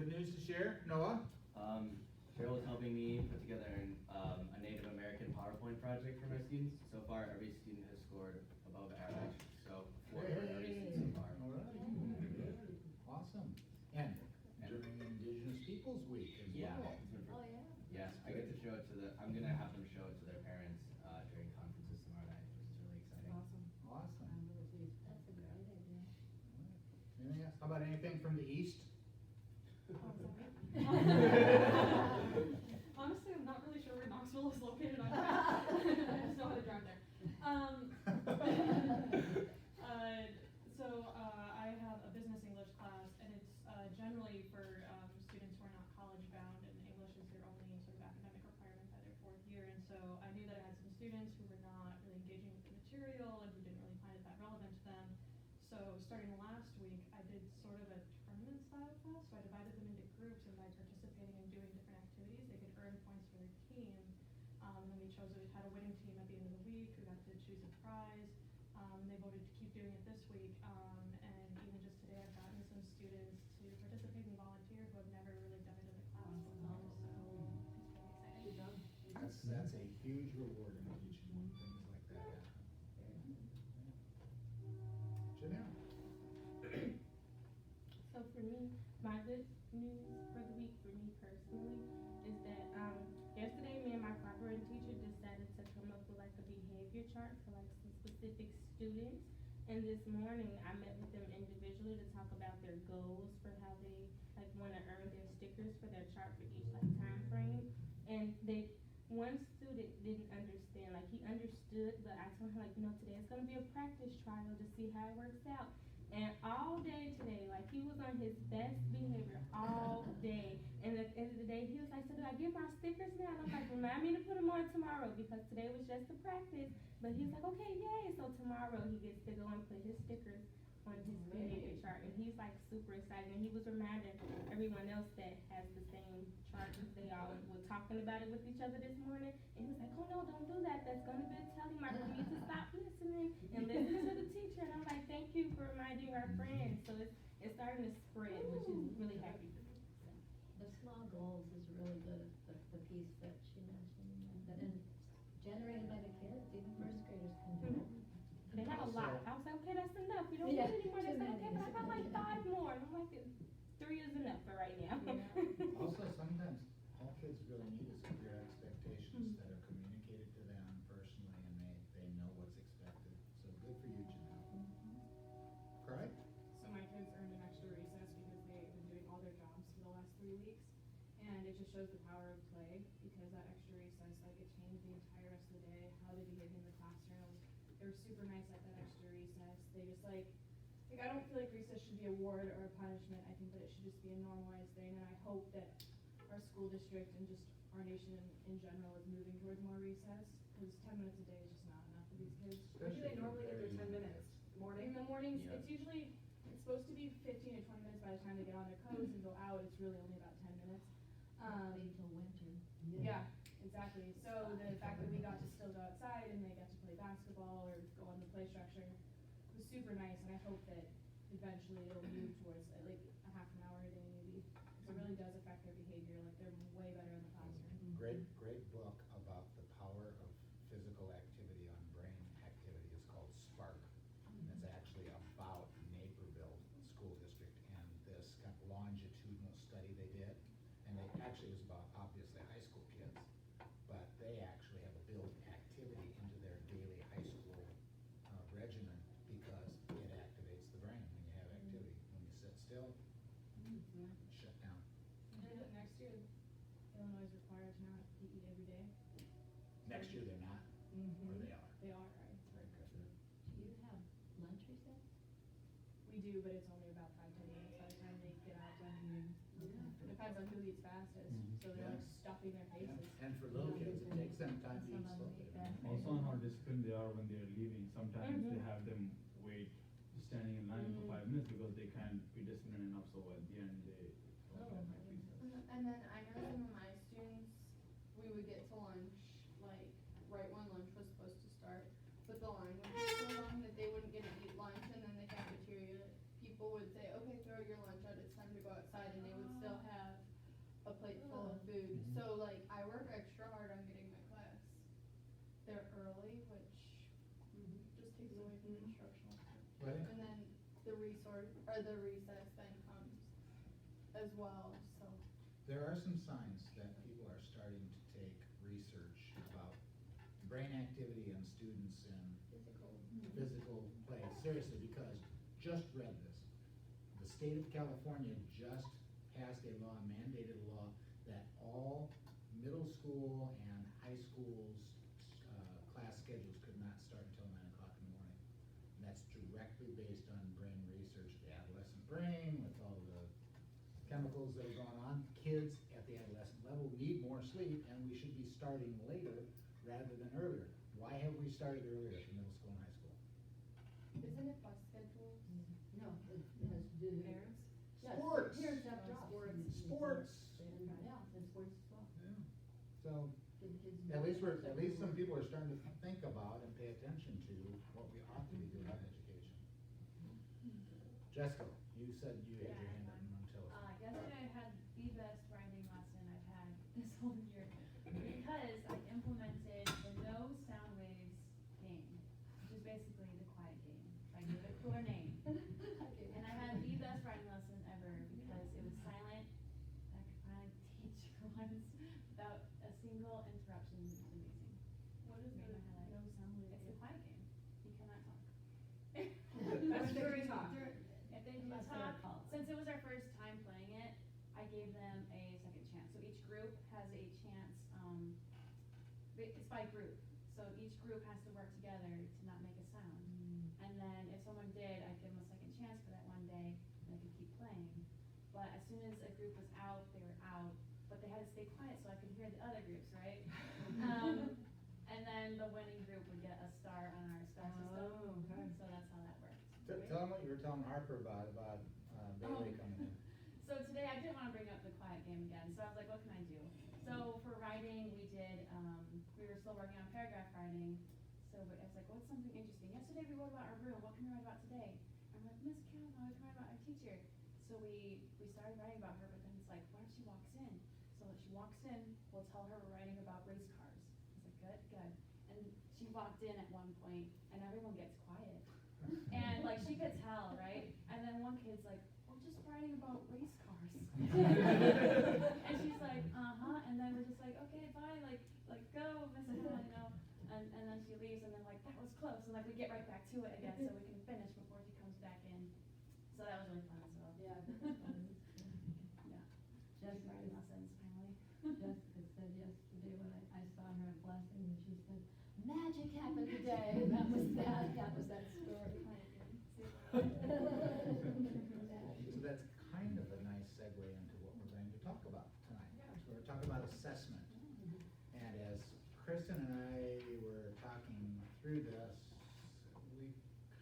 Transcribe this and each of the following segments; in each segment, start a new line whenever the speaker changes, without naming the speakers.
good news to share. Noah?
Cheryl was helping me put together a Native American PowerPoint project for my students. So far, every student has scored above average. So 4 for every student so far.
All right. Awesome. And during Indigenous Peoples Week as
Yeah.
well.
Oh, yeah.
Yes, I get to show it to I'm gonna have them show it to their parents during conferences tomorrow night, which is really exciting.
Awesome.
Awesome.
I'm really pleased. That's a great idea.
Anything else? How about anything from the east?
Honestly, I'm not really sure where Knoxville is located on the map. I just know how to drive there. I have a business English class, and it's generally for students who are not college bound, and English is their only sort of academic requirement by their 4th year. And so I knew that I had some students who were not really engaging with the material and who didn't really find it that relevant to them. So starting last week, I did sort of a tournament style class. So I divided them into groups, and by participating and doing different activities, they could earn points for their team. And then we had a winning team at the end of the week who got to choose a prize. They voted to keep doing it this week. And even just today, I've gotten some students to participate and volunteer who have never really done it in the class before. So it's pretty exciting.
Good job.
That's a huge reward in teaching when things like that happen. Janelle?
So for me, my good news for the week for me personally is that yesterday me and my corporate teacher decided to come up with like a behavior chart for like some specific students. And this morning I met with them individually to talk about their goals for how they like want to earn their stickers for their chart for each like time frame. And one student didn't understand, like he understood, but I told him like, today it's gonna be a practice trial to see how it works out. And all day today, like he was on his best behavior all day. And at the end of the day, he was like, so do I get my stickers now? And I'm like, remind me to put them on tomorrow because today was just a practice. But he's like, okay, yay. So tomorrow he gets to go and put his stickers on his behavior chart. And he's like super excited. And he was reminding everyone else that has the same chart as they all were talking about it with each other this morning. And he was like, oh no, don't do that. That's gonna be a telling mark. We need to stop listening and listen to the teacher. And I'm like, thank you for reminding our friends. So it's starting to spread, which is really happy for me.
The small goals is really good, the piece that she mentioned, and generated by the kids, even first graders can do it.
They have a lot. I was like, okay, that's enough. We don't
Yeah,
need any more. They
too
said, okay,
many.
but I got like 5 more. And I'm like, 3 is enough for right now.
Also, sometimes all kids really need is clear expectations that are communicated to them personally, and they know what's expected. So good for you, Janelle. Craig?
So my kids earned an extra recess because they've been doing all their jobs for the last 3 weeks. And it just shows the power of play because that extra recess, like it changed the entire rest of the day, how they behaved in the classroom. They were super nice at that extra recess. They just like I don't feel like recess should be a award or a punishment. I think that it should just be a normalized thing. And I hope that our school district and just our nation in general is moving towards more recess because 10 minutes a day is just not enough for these kids.
Where do they normally get their 10 minutes?
In
Morning?
the mornings,
Yeah.
it's supposed to be 15 to 20 minutes by the time they get on their codes and go out. It's really only about 10 minutes.
Wait until winter.
Yeah, exactly. So the fact that we got to still go outside and they got to play basketball or go on the play structure was super nice, and I hope that eventually it'll move towards like a half an hour a day maybe. Because it really does affect their behavior. Like they're way better in the classroom.
Great book about the power of physical activity on brain activity is called Spark. And it's actually about Naperville School District and this kind of longitudinal study they did. And it actually was about, obviously, high school kids, but they actually have built activity into their daily high school regimen because it activates the brain when you have activity. When you sit still, shut down.
And then next year, Illinois is required to not eat every day.
Next year they're not, or they are.
They are, right?
Very good.
Do you have lunch recess?
We do, but it's only about 5-10 minutes by the time they get out done. It depends on who eats fastest, so they're like
Yeah.
stuffing their faces.
And for little kids, it takes them time to eat slow.
Also on how disciplined they are when they're leaving. Sometimes they have them wait, standing in line for 5 minutes because they can't be disciplined enough, so at the end they don't get my recess.
And then I know some of my students, we would get to lunch, like, right when lunch was supposed to start, but the line would be so long that they wouldn't get to eat lunch, and then the cafeteria people would say, okay, throw your lunch out, it's time to go outside, and they would still have resource, or the recess then comes as well, so.
There are some signs that people are starting to take research about brain activity in students in physical play seriously, because just read this. The state of California just passed a law, mandated a law, that all middle school and high schools class schedules could not start until 9 o'clock in the morning. And that's directly based on brain research, the adolescent brain, with all the chemicals that are going on. Kids at the adolescent level need more sleep, and we should be starting later rather than earlier. Why have we started earlier for middle school and high school?
Isn't it bus schedules?
No, it has to do.
Parents?
Yes,
Sports.
Parents have jobs.
Sports.
Yeah, and sports as well.
Yeah. So,
Give the kids
at least
more
some people are starting to think about and pay attention to what we ought to be doing in education. Jessica, you said you had your hand up and want to tell us.
Yesterday I had the best writing lesson I've had this whole year because I implemented the no sound waves game, which is basically the quiet game. I gave it a cooler name. And I had the best writing lesson ever because it was silent. I could finally teach for once without a single interruption. It was amazing.
What is
Made
it?
my highlight.
No sound wave
It's the
game.
quiet game. You cannot talk.
That's very talk.
If they
Unless
do
they're
talk,
called.
since it was our first time playing it, I gave them a second chance. So each group has a chance, it's by group. So each group has to work together to not make a sound. And then if someone did, I'd give them a second chance for that one day, and they could keep playing. But as soon as a group was out, they were out, but they had to stay quiet so I could hear the other groups, right? And then the winning group would get a star on our star system.
Oh, okay.
So that's how that works.
Tell them what you were telling Harper about Bailey coming in.
So today I didn't want to bring up the quiet game again, so I was like, what can I do? So for writing, we did, we were still working on paragraph writing, so I was like, what's something interesting? Yesterday we wrote about our room, what can we write about today? I'm like, Miss Caroline, we can write about our teacher. So we started writing about her, but then it's like, what if she walks in? So if she walks in, we'll tell her we're writing about race cars. I was like, good. And she walked in at one point, and everyone gets quiet. And like she could tell, right? And then one kid's like, we're just writing about race cars. And she's like, and then we're just like, okay, bye, like go, Miss Hannah, you know. And then she leaves, and then like that was close, and like we get right back to it again, so we can finish before she comes back in. So that was really fun as well.
Yeah.
Yeah.
Jessica,
Writing lessons finally.
Jessica said yesterday when I saw her in Blessing, and she said, magic happened today. That was that story.
So that's kind of a nice segue into what we're going to talk about tonight. So we're talking about assessment. And as Kristen and I were talking through this, we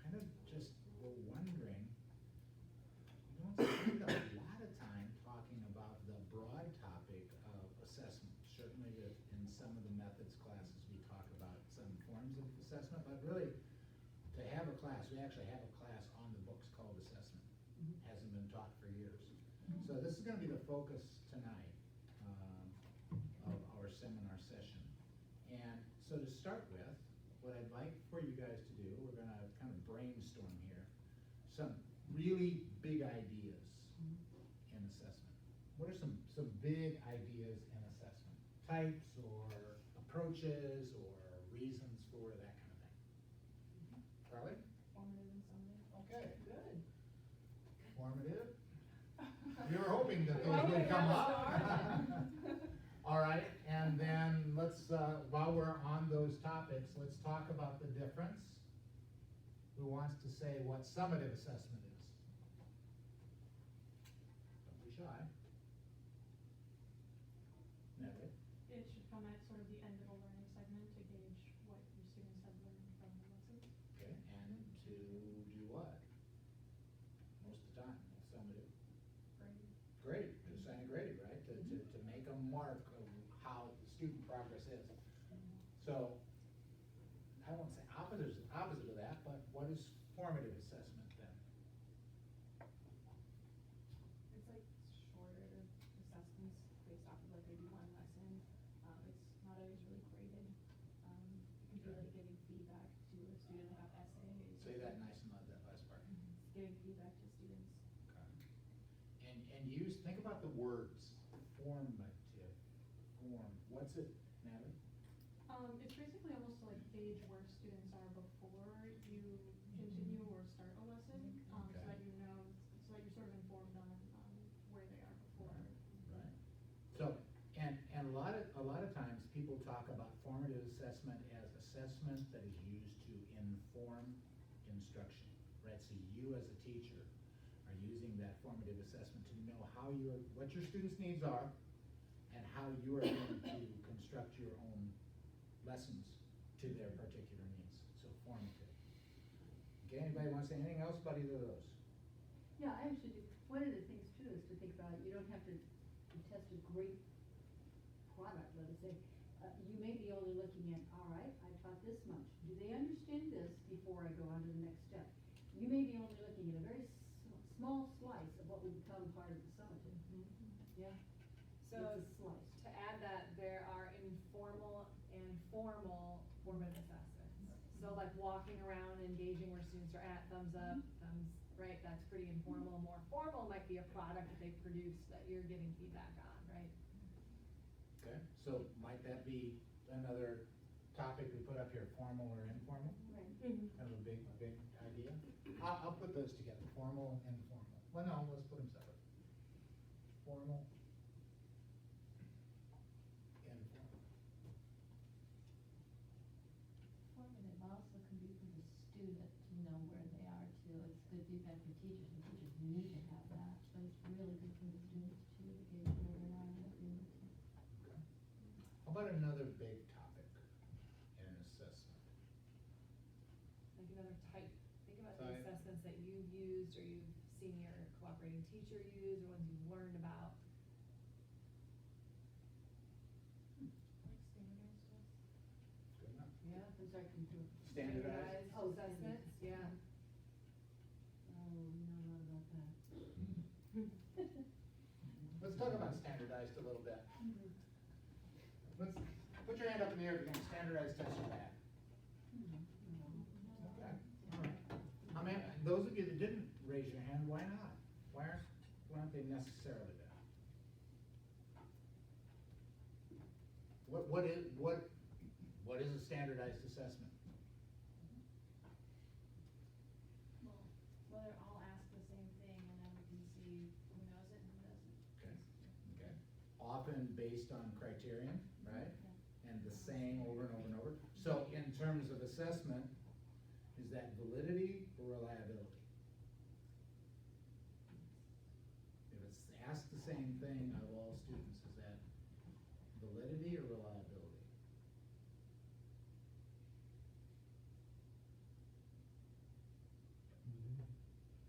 kind of just were wondering, we don't spend a lot of time talking about the broad topic of assessment. Certainly in some of the methods classes we talk about some forms of assessment, but really to have a class, we actually have a class on the books called assessment. Hasn't been taught for years. So this is going to be the focus tonight of our seminar session. And so to start with, what I'd like for you guys to do, we're going to kind of brainstorm here some really big ideas in assessment. What are some big ideas in assessment? Types or approaches or reasons for that kind of thing? Charlie?
Formative and summative.
Okay, good. Formative. We were hoping that those would come up. All right, and then let's, while we're on those topics, let's talk about the difference. Who wants to say what summative assessment is? Don't be shy. Natalie?
It should come at sort of the end of a learning segment to gauge what your students have learned from the lesson.
Okay, and to do what? Most of the time, summative. Grade, assign a grade, right? To make a mark of how the student progress is. So, I won't say opposite of that, but what is formative assessment then?
It's like shorter assessments based off of like maybe one lesson. It's not always really graded. It could be like giving feedback to a student about essays.
Say that nice and loud, that last part.
Giving feedback to
and use, think about the words, formative, form, what's it, Natalie?
It's basically almost to like gauge where students are before you continue or start a lesson, so
Okay.
that you know, so that you're sort of informed on, where they are before.
Right. So, and a lot of times, people talk about formative assessment as assessment that is used to inform instruction, right? So you as a teacher are using that formative assessment to know what your students' needs are, and how you are going to construct your own lessons to their particular needs, so formative. Okay, anybody want to say anything else about either of those?
Yeah, I actually do. One of the things too is to think about, you don't have to test a great product, let us say. You may be only looking at, all right, I taught this much. Do they understand this before I go on to the next step? You may be only looking at a very small slice of what would become part of the summative. Yeah,
So
it's a slice.
to add that, there are informal and formal formative assessments. So like walking around, engaging where students are at, thumbs up, thumbs, right, that's pretty informal. More formal might be a product that they've produced that you're giving feedback on, right?
Okay, so might that be another topic we put up here, formal or informal?
Right.
Kind of a big idea. I'll put those together, formal and informal. Well, no, let's put them separate. Formal, informal.
Formative also can be for the student to know where they are too. It's good feedback for teachers, and teachers need to have that, but it's really good for the students too, to gauge where they are and what they need to.
Okay. How about another big topic in assessment?
Like another type, think about the
Type.
assessments that you've used or you've seen your cooperating teacher use or ones you've learned about.
Like standardized tests.
Good enough.
Yeah, those are control.
Standardized?
Oh,
Assessments, yeah.
Oh, no, not about that.
Let's talk about standardized a little bit. Let's, put your hand up in the air if you're going to standardize test your bad. Okay, all right. How many, those of you that didn't raise your hand, why not? Why aren't they necessarily bad? What is a standardized assessment?
Well, they're all asked the same thing, and then we can see who knows it and who doesn't.
Okay, okay. Often based on criterion, right? And the same over and over and over. So in terms of assessment, is that validity or reliability? If it's asked the same thing of all students, is that validity or reliability?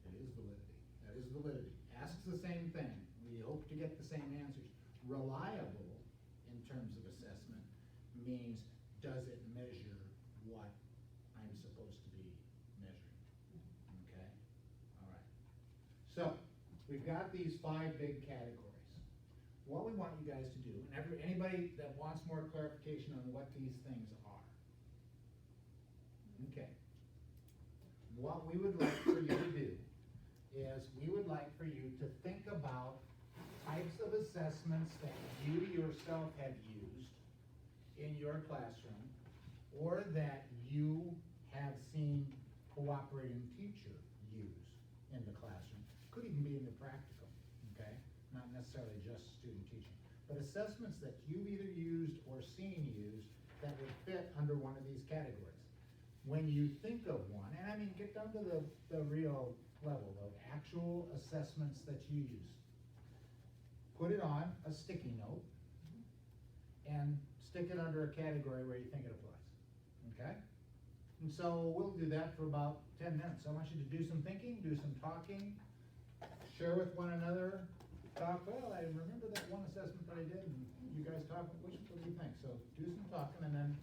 It is validity. That is validity. Asks the same thing. We hope to get the same answers. Reliable, in terms of assessment, means does it measure what I'm supposed to be measuring? Okay? All right. So, we've got these 5 big categories. What we want you guys to do, and anybody that wants more clarification on what these things are. Okay. What we would like for you to do is we would like for you to think about types of assessments that you yourself have used in your classroom, or that you have seen cooperating teacher use in the classroom. Could even be in the practical, okay? Not necessarily just student teaching. But assessments that you've either used or seen used that would fit under one of these categories. When you think of one, and I mean, get down to the real level of actual assessments that you use. Put it on a sticky note and stick it under a category where you think it applies, okay? And so we'll do that for about 10 minutes. I want you to do some thinking, do some talking, share with one another, talk, well, I remember that one assessment that I did, and you guys talk, what do you think? So do some talking and then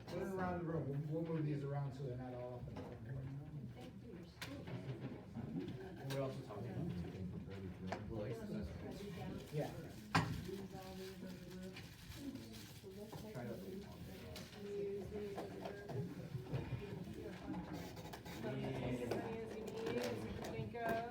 put it around the room. We'll move these around so they're not all up in the front.
Thank you, your school.
And we're also talking about Lloyd's assessment.
Yeah.
Try to.
Think of.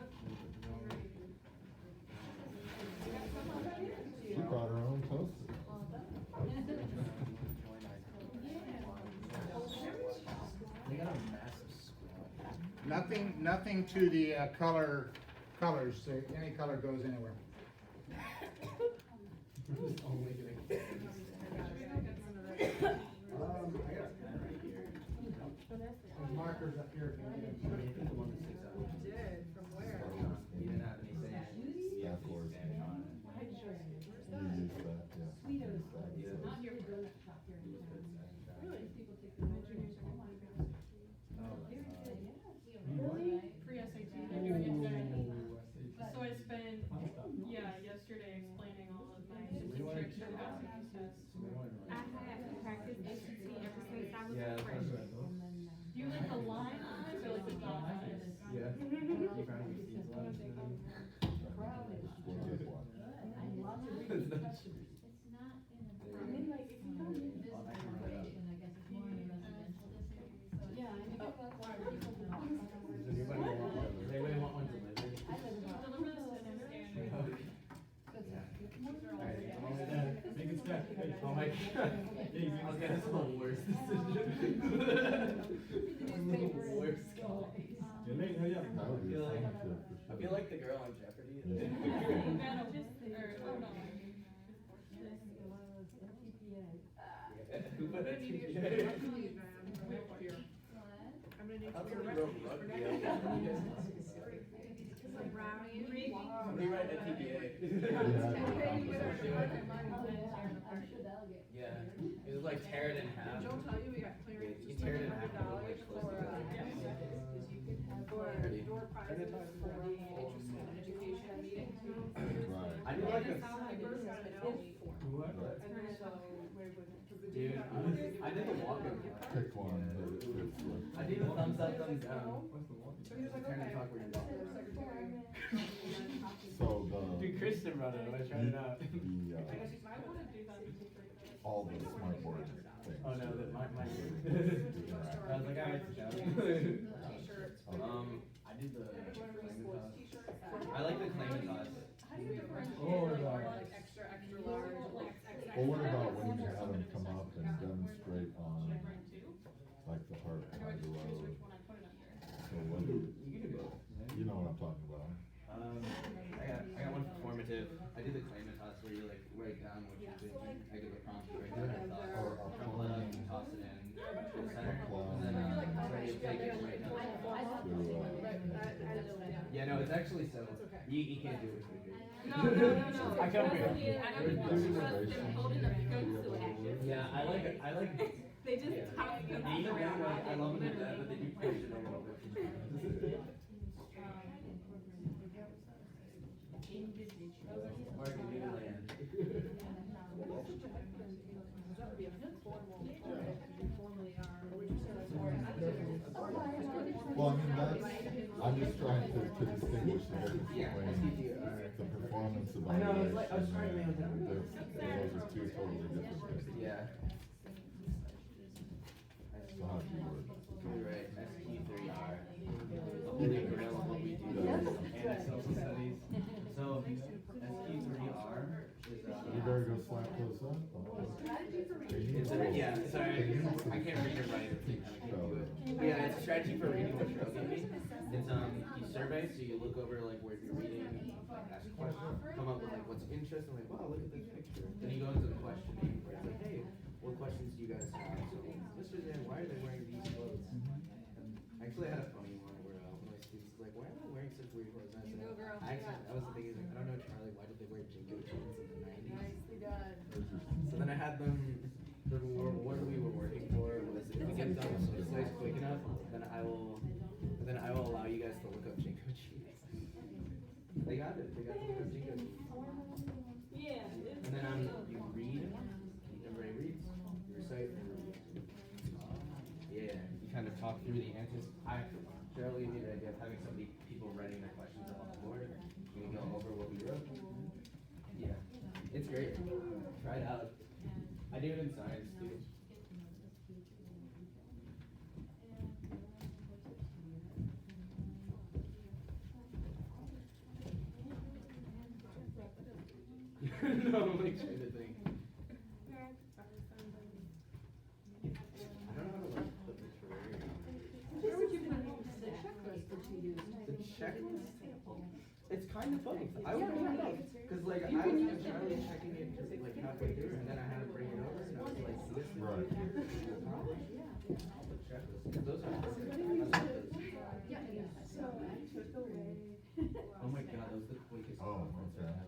nothing to the colors, so any color goes anywhere. There's markers up here if you need them.
The one that sticks out.
Did, from where?
You didn't have any sand. Yeah, of course. Sand on it.
Not your donut shop here in town.
Really?
People take the juniors are going to
Really?
Free SAT, they're doing it today. So I spent, yesterday explaining all of my tips and tricks for passing these tests.
I had practiced ACT ever since I was
Yeah,
a freshman.
Do you like the line eyes or like the dot eyes?
Yeah. You probably see a lot of stuff.
It's not in a.
I mean, like, if you don't use
This generation, I guess it's more in a residential district, so.
Yeah, and you get that far, people do not.
Does anybody want one? Does anybody want one delivered?
I live in a-
Deliver this and I'm scanning.
Make it snap.
Oh my god. Okay, that's the worst decision. Worst call.
You're late, hurry up.
I feel like the girl on Jeopardy. Who put that TPA?
I'm gonna need
I thought
to be a
somebody wrote
recipe
rugby.
Some brownies.
Somebody write a TPA. Yeah, it was like tear it in half.
Joe tell you we got clearance
You
just
tear it in
like
half.
$100 for, because you could have door prizes for the interest in education meeting.
I do like
And
a,
papers have been out before.
What?
And then so, where would, because the
dude,
data.
I did the walk-in.
Pick one, but it's
I did the thumbs up, thumbs down.
What's the one?
So he was like,
Turn and
okay.
talk where you're walking.
Secretary.
so
Dude, Kristen brought it, I tried it out.
I guess if I wanna do that.
all the smart board things.
Oh no, that my I was like, alright,
T-shirts.
I did the claim
Sports
toss.
t-shirts.
I like the claim toss.
How do you differentiate
Oh,
like,
yeah.
like extra, extra large, like XXL?
Well, what about when you have them come up and demonstrate on, like, the heart
I know I
by the
just choose
road?
which one I put it under.
So what,
You can do both.
you know what I'm talking about?
I got one performative. I did the claimant toss where you like write down what you think. I give a prompt, you write down your thoughts, crumple it up, and toss it in to the center, and then where you take it, write down. Yeah, no, it's actually so. You can't do it with me.
No.
I come here.
I don't trust them holding a pencil at you.
Yeah, I like.
They just toss them.
Either way, I love them to death, but they do push it a little bit. Mark, you land.
That would be a formal, formally are, would you say that's more?
Well, I mean, I'm just trying to distinguish the difference between the performance
I know, it's like, I was
evaluation
trying to make it.
and those are two totally different things.
Yeah.
So how do you word it?
You're right, SQ3R. The holy grail of what we do and social studies. So, SQ3R is,
You better go slap those up.
It's a, yeah, sorry, I can't read or write at the same time, I can't do it. But yeah, it's a strategy for reading what you're giving. It's, you survey, so you look over like where you're reading, like ask a question, come up with like what's interesting, like, wow, look at this picture. Then you go into the questioning, where it's like, hey, what questions do you guys have? So, Mr. Dan, why are they wearing these clothes? I actually had a funny one where one of my students was like, why am I wearing such weird clothes? And I said, I was thinking, like, I don't know, Charlie, why did they wear Jinko jeans in the 90s?
Nicely done.
So then I had them, the reward we were working for was if we get done with social studies quick enough, then I will allow you guys to look up Jinko jeans. They got it, they got to look up Jinko jeans.
Yeah.
And then you read, everybody reads, you recite, yeah, you kind of talk through the answers. Shirley made the idea of having people writing their questions up on the board. We can go over what we wrote. Yeah, it's great. Try it out. I do it in science too. No, make sure the thing. I don't know how to like put the terraria.
Where would you put the checklist that you use?
It's kind of both. I would do both. Cause like I was with Charlie checking it just like halfway through and then I had to bring it over and I was like, this is
Right.
Those are. Oh my god, that was the quickest
Oh,
conference
okay.
I had.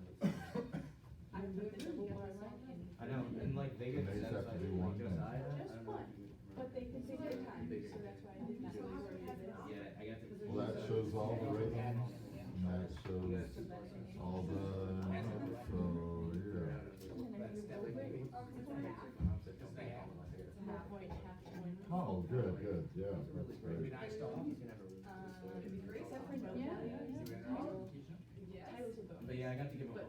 I know, and like they get
And they just have to
satisfied
do
with
one
like
thing.
Josiah, I don't know.
But they can take their time, so that's why I did not worry about it.
Yeah, I got to.
Well, that shows all the rhythms, and that shows all the, so, yeah. Oh, good, yeah, that's great.
But yeah, I got to give him a boy.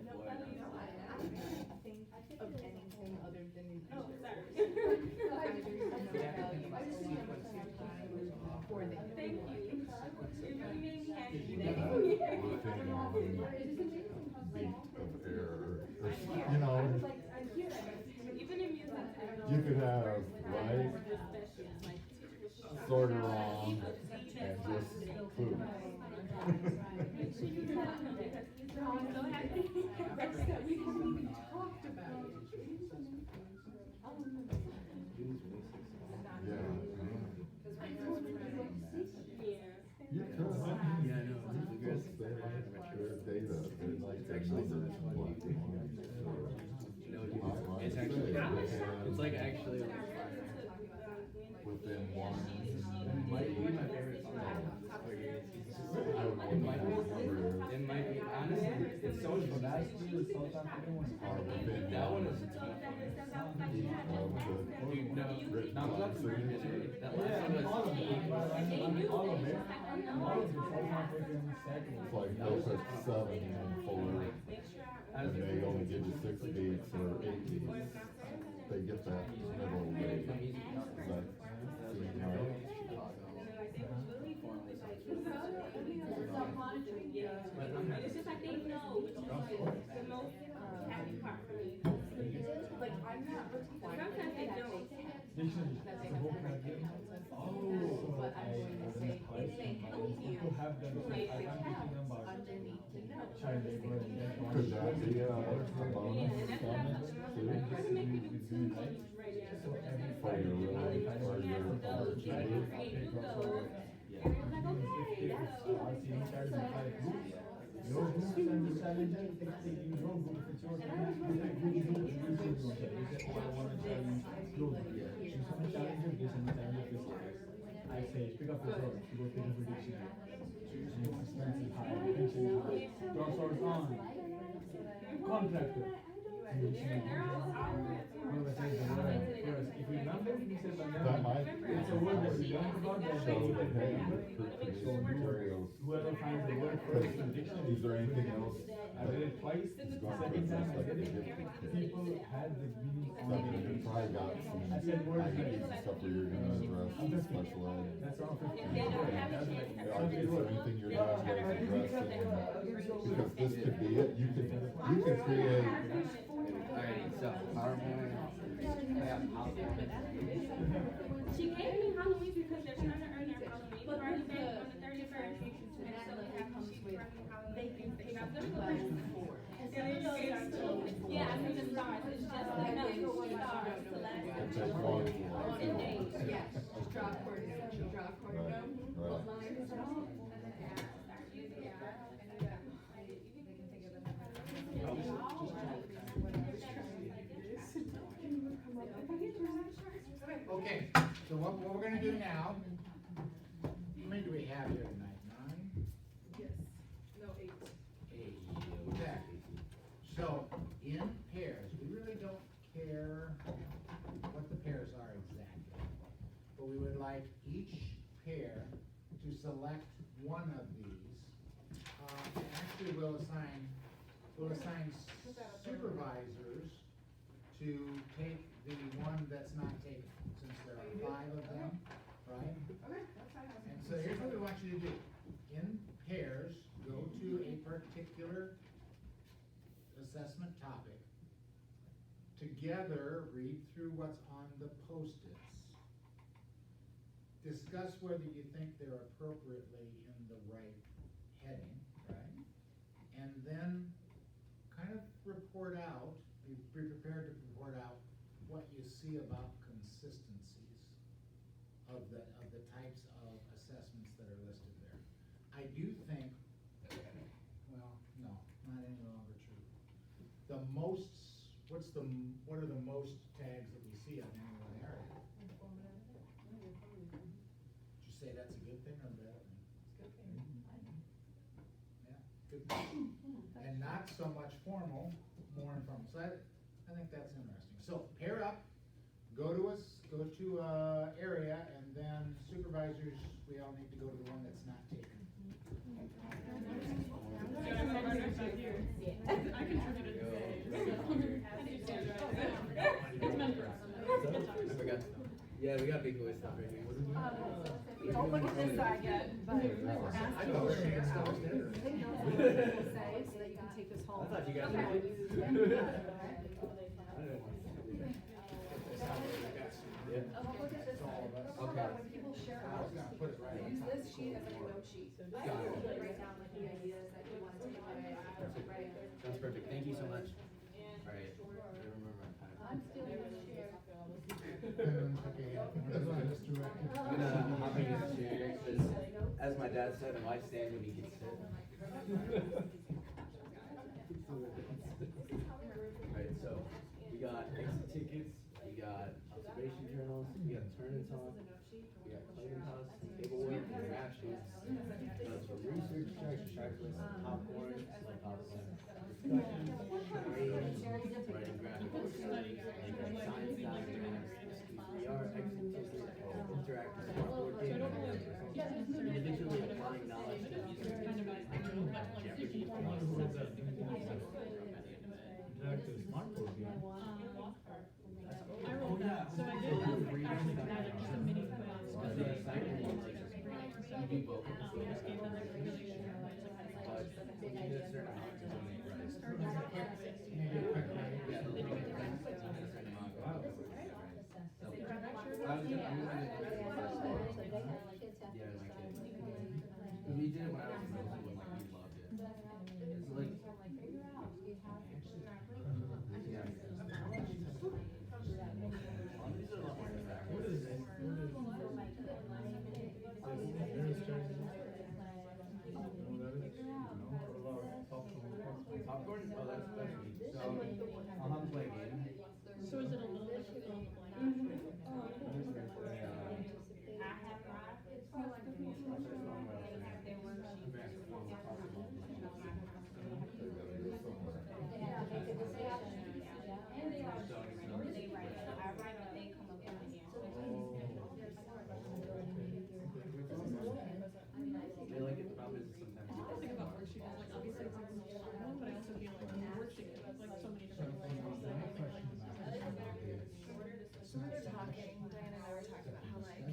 Of anything other than in
Oh, sorry. Thank you. You really made me happy
Within
today.
one beat of air, or, you know,
Even in music,
you could have right, sort of wrong, and just boom.
make sure you tell him because he's so happy.
Rex said we haven't even talked about it.
Yeah.
Yeah.
You could.
Yeah, I know.
Because they like their data, they like their numbers platform.
It's actually, it's like actually like
Within one.
it might be my favorite song.
I don't know
It might
what the number is.
be, it might be, honestly, it's so
Or
fun.
within
That one
one.
is a tough one.
Of
Dude, no,
written
not without the
signature.
signature. That last one was
It's like they put 7 in for, and they only give you 6 beats or 8 beats. They get that middle rate. Does that seem right?
It's just like they know, which is like the most happy part for me.
Like, I'm not required
Sometimes they
that
don't.
they can, that they have to write their notes, but I'm going to say, if they help you, create the tabs underneath the notes.
Could that be a bonus comment too? For your really, or your overachiever?
I say, pick up your sword, go take a prediction. Suspense is high, tension is high, draw swords on. Contractor. If you remember, you said
That might.
it's a word that we learned about that
Show
they
that, hey, recruit materials.
whoever finds the word first in the dictionary.
Is there anything else?
I read it twice, the second time I read it, people had the meaning on
You
it.
probably got some
I said words
ideas
like,
and stuff where you're gonna address special ed.
that's all 15.
Is there anything you're not addressing? Because this could be it, you could create.
Alright, so PowerPoint. I got PowerPoint.
She gave me Halloween because they're trying to earn their Halloween party back on the 31st. And so they have she's running Halloween thing. I was gonna go back. Yeah, I see the stars. It's just enough stars to last.
Take one.
And days.
Yes, draw a coordinate, draw a coordinate.
Right.
Okay, so what we're gonna do now, how many do we have here tonight? 9?
Yes, no, 8.
8, exactly. So, in pairs, we really don't care what the pairs are exactly, but we would like each pair to select one of these. Actually, we'll assign supervisors to take the one that's not taken, since there are 5 of them, right?
Okay, that's fine.
And so here's what we want you to do. In pairs, go to a particular assessment topic. Together, read through what's on the Post-its. Discuss whether you think they're appropriately in the right heading. see about consistencies of the types of assessments that are listed there. I do think, well, no, not any longer true. The most, what are the most tags that we see on any one area? Would you say that's a good thing or a bad thing? Yeah, good thing. And not so much formal, more informal. So I think that's interesting. So pair up, go to area, and then supervisors, we all need to go to the one that's not taken.
I contributed today.
I forgot. Yeah, we got big boy stuff right here.
Don't look at this side yet, but
I know, we're sharing stuff.
say, so that you can take this home.
I thought you guys
Okay.
were. Yeah.
Don't look at this side. So
Okay.
that when people share
I was gonna put it right on
use
top.
this sheet as like a note sheet. So
Got it.
write down like the ideas that you want to take away. Right.
Sounds perfect. Thank you so much. All right. I remember my time.
I'm still gonna share.
Okay,
I'm gonna hop in this chair because, as my dad said, why stand when you can sit? Alright, so we got exit tickets, we got observation journals, we got turn and talk, we got cleaning house, paperwork, interactions, notes for research, checklist, popcorn, like popcorn, discussion, grades, writing graphic studies, science diagrams, VR, exit ticket, interactive smartboard game, individually applying knowledge to user Jeopardy.
Interactive smartboard game.
I rolled that, so I did actually add just a mini quiz.
Was it exciting? You do both.
We just gave them the information.
You did a certain amount to donate, right?
Maybe a quick one.
Yeah, the limit is a certain amount. Wow. So, I was gonna do this. Yeah, my kids. Because we did it when I was in middle school, and like we loved it. It's like. Yeah. These are a lot more interactive.
What is this?
Popcorn? Oh, that's neat. So, I'll have to play a game.
So is it a little bit of fill in the blank?
They like it, the problem is sometimes.
I think about worksheets, like obviously it's one, but I also feel like worksheet has like so many different ways that
So we were talking, Diane and I were talking about how like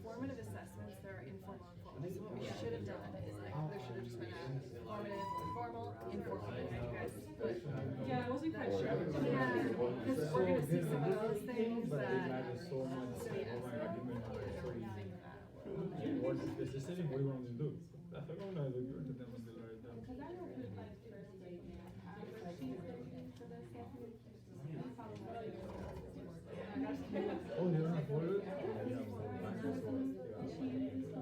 formative assessments, there are informal and formal. So what we should have done is like, there should have just been a formative, formal, informal, and you guys put.
Yeah, I wasn't quite sure.
Yeah, because we're gonna see some of those things
But
that.
it matters so much.
So yeah,
Oh my God, give me another story.
think that will.
What is this decision? What do you want me to do? I don't know. I give it to them and they'll write it down.
Because I know who's like first grade math, worksheets for the second.
Oh, they don't have folders? Yeah, they have folders. Mine is folders.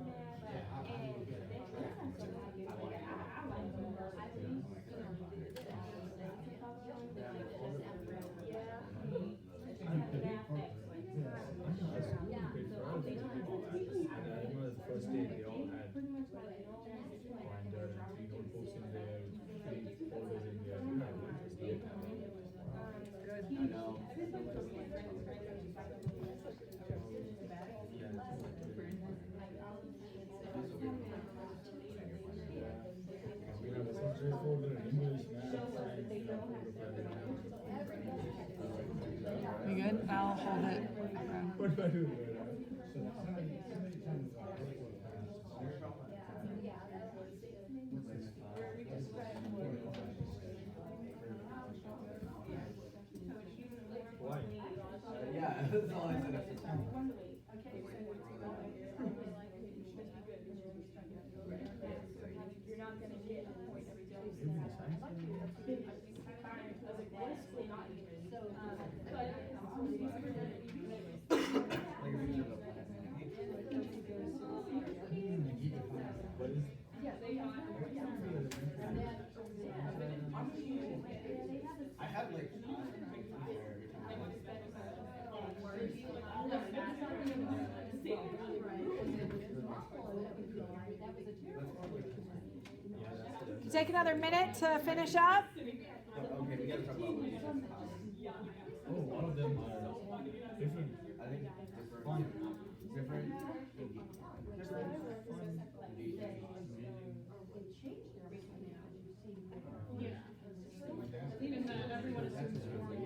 First day they all had binder and 3 notebooks in there, 3 folders in there.
I know.
We have a subject folder, English, math, science,
You good? I'll hold it.
what do I do? Why?
Yeah, that's all I said.
You're not gonna get a point every day.
Even the science?
Honestly, not even. But,
take another minute to finish up.
Okay, we gotta talk about what these are.
Oh, all of them are different.
I think different.
Even that everyone assumes it's formal.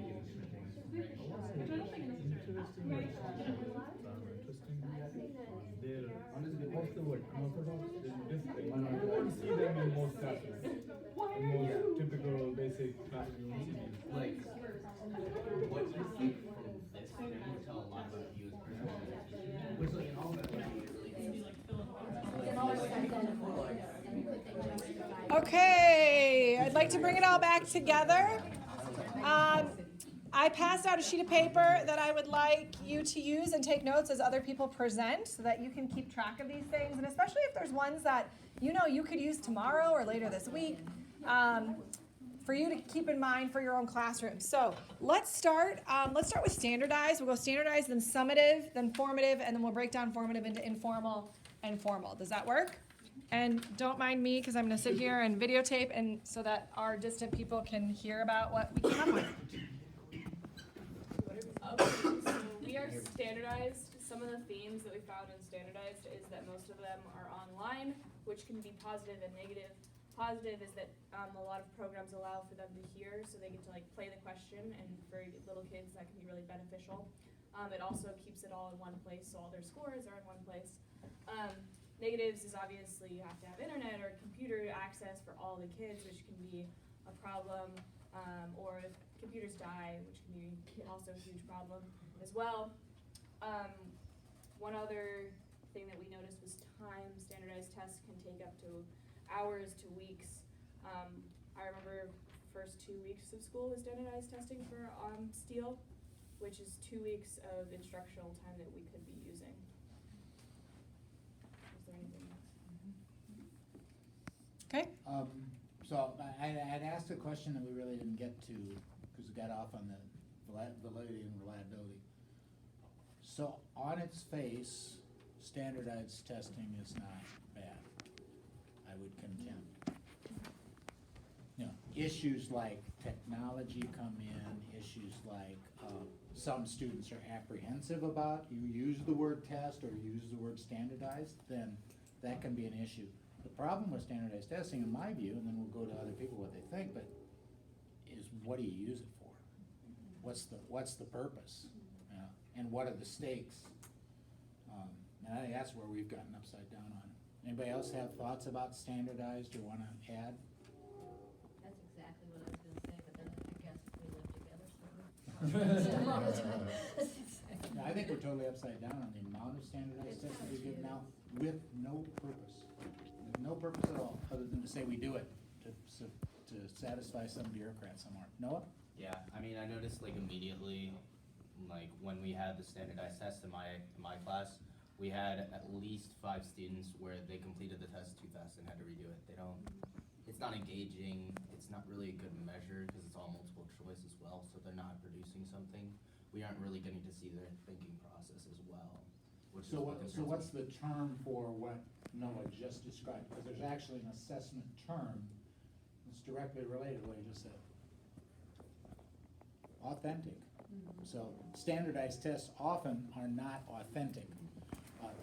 Which I don't think is necessarily.
They're what's the word? Unorthodox. They're different. You won't see them in most classrooms. In most typical basic classroom settings.
Like, what you think from this can tell a lot about you as a person. Which, like, in all that, like,
Okay, I'd like to bring it all back together. I passed out a sheet of paper that I would like you to use and take notes as other people present so that you can keep track of these things, and especially if there's ones that you know you could use tomorrow or later this week for you to keep in mind for your own classroom. So let's start with standardized. We'll go standardized, then summative, then formative, and then we'll break down formative into informal and formal. Does that work? And don't mind me because I'm going to sit here and videotape and so that our distant people can hear about what we came up with.
So we are standardized. Some of the themes that we found in standardized is that most of them are online, which can be positive and negative. Positive is that a lot of programs allow for them to hear, so they get to like play the question, and for little kids that can be really beneficial. It also keeps it all in one place, so all their scores are in one place. Negatives is obviously you have to have internet or computer access for all the kids, which can be a problem, or if computers die, which can be also a huge problem as well. One other thing that we noticed was time. Standardized tests can take up to hours to weeks. I remember first 2 weeks of school was standardized testing for STEEL, which is 2 weeks of instructional time that we could be using. Is there anything else?
Okay.
So I'd asked a question that we really didn't get to because we got off on the validity and reliability. So on its face, standardized testing is not bad, I would contend. You know, issues like technology come in, issues like some students are apprehensive about, you use the word test or use the word standardized, then that can be an issue. The problem with standardized testing, in my view, and then we'll go to other people what they think, but is what do you use it for? What's the purpose? And what are the stakes? And I think that's where we've gotten upside down on it. Anybody else have thoughts about standardized or wanna add?
That's exactly what I was gonna say, but then I guess we live together, so.
No, I think we're totally upside down on the amount of standardized tests that we give now with no purpose. With no purpose at all, other than to say we do it to satisfy some bureaucrat somewhere. Noah?
Yeah, I mean, I noticed like immediately, like when we had the standardized test in my class, we had at least 5 students where they completed the test too fast and had to redo it. It's not engaging, it's not really a good measure because it's all multiple choice as well, so they're not producing something. We aren't really getting to see their thinking process as well. Which
So
is
so what's the term for what Noah just described? Because there's actually an assessment term that's directly related to what you just said. Authentic. So standardized tests often are not authentic.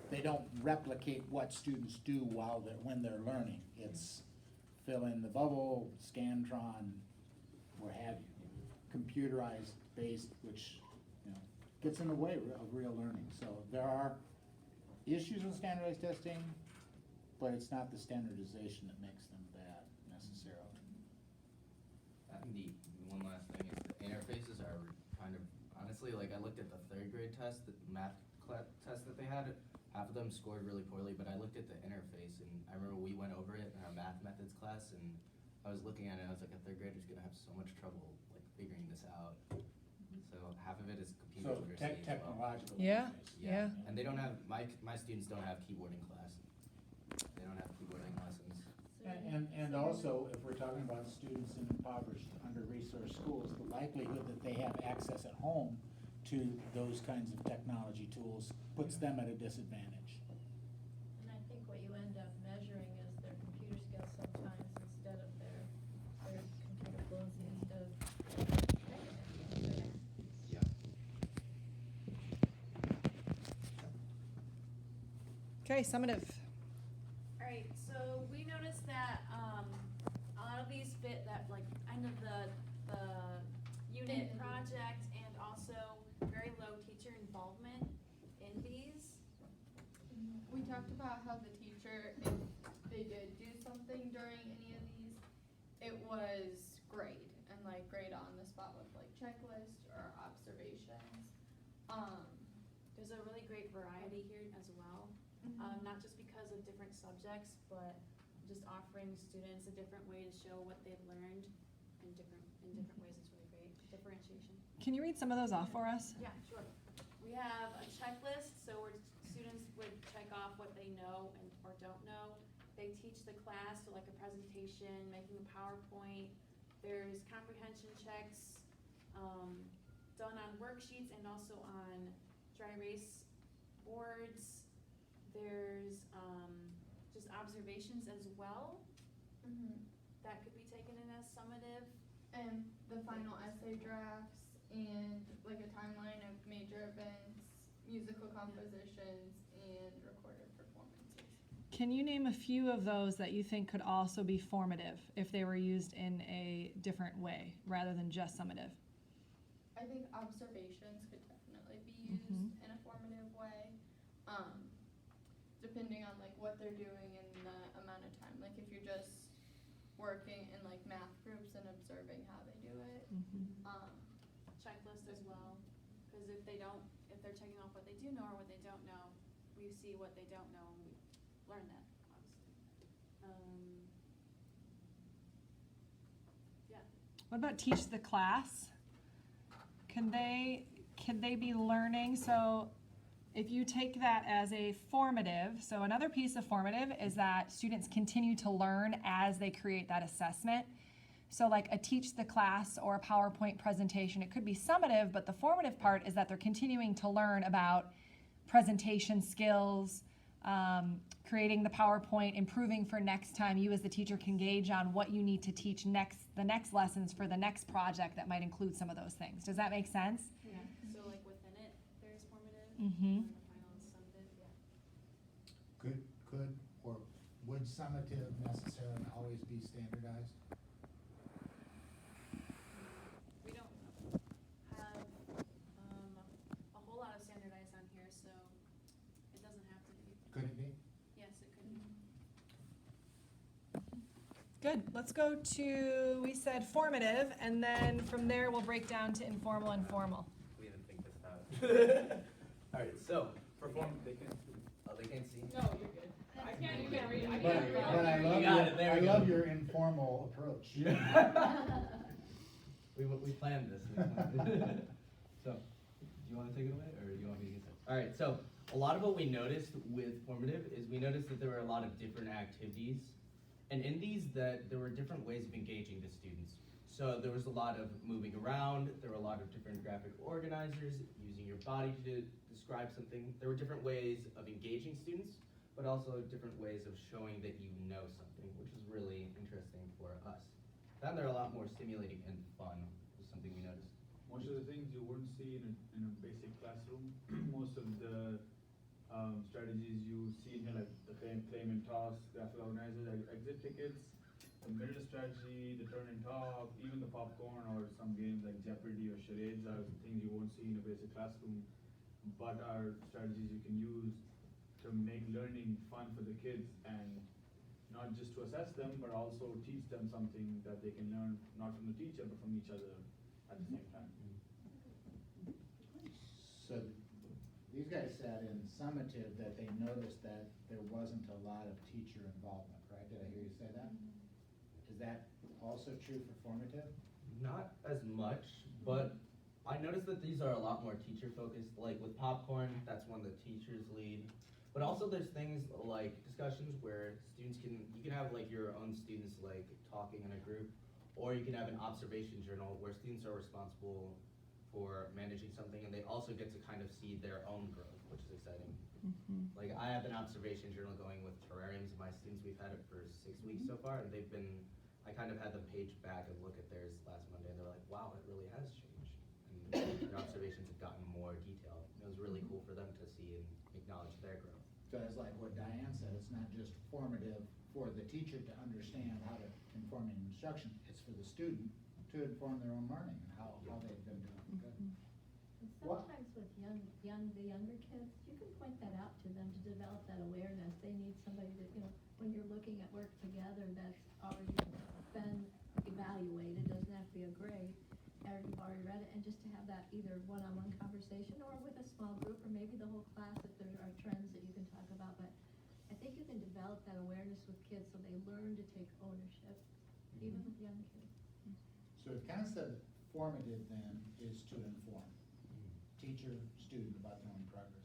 They don't replicate what students do when they're learning. It's fill in the bubble, Scantron, what have you. Computerized based, which gets in the way of real learning. So there are issues with standardized testing, but it's not the standardization that makes them bad necessarily.
I think the one last thing is the interfaces are kind of, honestly, like I looked at the 3rd grade test, the math test that they had, half of them scored really poorly, but I looked at the interface and I remember we went over it in our math methods class and I was looking at it and I was like, a 3rd grader's gonna have so much trouble like figuring this out. So half of it is computer literacy as well.
Technological.
Yeah,
interface.
yeah.
And they don't have, my students don't have keyboarding class. They don't have keyboarding lessons.
And also, if we're talking about students in impoverished, under-resourced schools, the likelihood that they have access at home to those kinds of technology tools puts them at a disadvantage.
And I think what you end up measuring is their computer skills sometimes instead of their
Okay, summative.
Alright, so we noticed that, a lot of these fit that, like, kind of the unit project and also very low teacher involvement in these.
We talked about how the teacher, if they did do something during any of these, it was grade and like grade on the spot with like checklists or observations.
There's a really great variety here as well, not just because of different subjects, but just offering students a different way to show what they've learned in different ways is really great. Differentiation.
Can you read some of those off for us?
Yeah, sure. We have a checklist, so where students would check off what they know and or don't know. They teach the class, so like a presentation, making a PowerPoint. There's comprehension checks done on worksheets and also on dry erase boards. There's just observations as well that could be taken in as summative.
And the final essay drafts and like a timeline of major events, musical compositions, and recorded performances.
Can you name a few of those that you think could also be formative if they were used in a different way rather than just summative?
I think observations could definitely be used in a formative way, depending on like what they're doing and the amount of time. Like if you're just working in like math groups and observing how they do it.
Checklist as well, because if they're checking off what they do know or what they don't know, we see what they don't know and we learn that, obviously. Yeah.
What about teach the class? Can they be learning? So if you take that as a formative, so another piece of formative is that students continue to learn as they create that assessment. So like a teach the class or a PowerPoint presentation, it could be summative, but the formative part is that they're continuing to learn about presentation skills, creating the PowerPoint, improving for next time. You as the teacher can gauge on what you need to teach the next lessons for the next project that might include some of those things. Does that make sense?
Yeah. So like within it, there's formative.
Mm-hmm.
And the final is summative. Yeah.
Could or would summative necessarily always be standardized?
We don't have a whole lot of standardized on here, so it doesn't have to be.
Could it be?
Yes, it could be.
Good. Let's go to, we said formative, and then from there we'll break down to informal and formal.
We didn't think this out. Alright, so, they can't see.
No, you're good. You can't read. I
But
can't read.
I
You
love
got it, there
I
we go.
love your informal approach.
We planned this. So, do you wanna take it away, or do you want me to get started? Alright, so, a lot of what we noticed with formative is we noticed that there were a lot of different activities. And in these, that there were different ways of engaging the students. So there was a lot of moving around, there were a lot of different graphic organizers, using your body to describe something. There were different ways of engaging students, but also different ways of showing that you know something, which is really interesting for us. Then they're a lot more stimulating and fun, was something we noticed.
Most of the things you wouldn't see in a basic classroom. Most of the strategies you see in here, like the claim and toss, graphic organizers, exit tickets, the mirror strategy, the turn and talk, even the popcorn or some games like Jeopardy or charades are things you won't see in a basic classroom, but are strategies you can use to make learning fun for the kids and not just to assess them, but also teach them something that they can learn not from the teacher, but from each other at the same time.
So these guys said in summative that they noticed that there wasn't a lot of teacher involvement, right? Did I hear you say that? Is that also true for formative?
Not as much, but I noticed that these are a lot more teacher focused, like with popcorn, that's one the teachers lead. But also there's things like discussions where you can have like your own students like talking in a group, or you can have an observation journal where students are responsible for managing something and they also get to kind of see their own growth, which is exciting. Like I have an observation journal going with terrariums of my students. We've had it for 6 weeks so far, and I kind of had them page back and look at theirs last Monday, and they're like, wow, it really has changed. And their observations have gotten more detailed. It was really cool for them to see and acknowledge their growth.
So it's like what Diane said, it's not just formative for the teacher to understand how to inform instruction, it's for the student to inform their own learning and how they've been doing. Good.
And
What-
sometimes with the younger kids, you can point that out to them to develop that awareness. They need somebody that, when you're looking at work together, that's already been evaluated, doesn't have to be a grade, or you've already read it, and just to have that either one-on-one conversation or with a small group, or maybe the whole class if there are trends that you can talk about. But I think you can develop that awareness with kids so they learn to take ownership, even with young kids.
So it kind of said that formative then is to inform teacher, student about their own progress.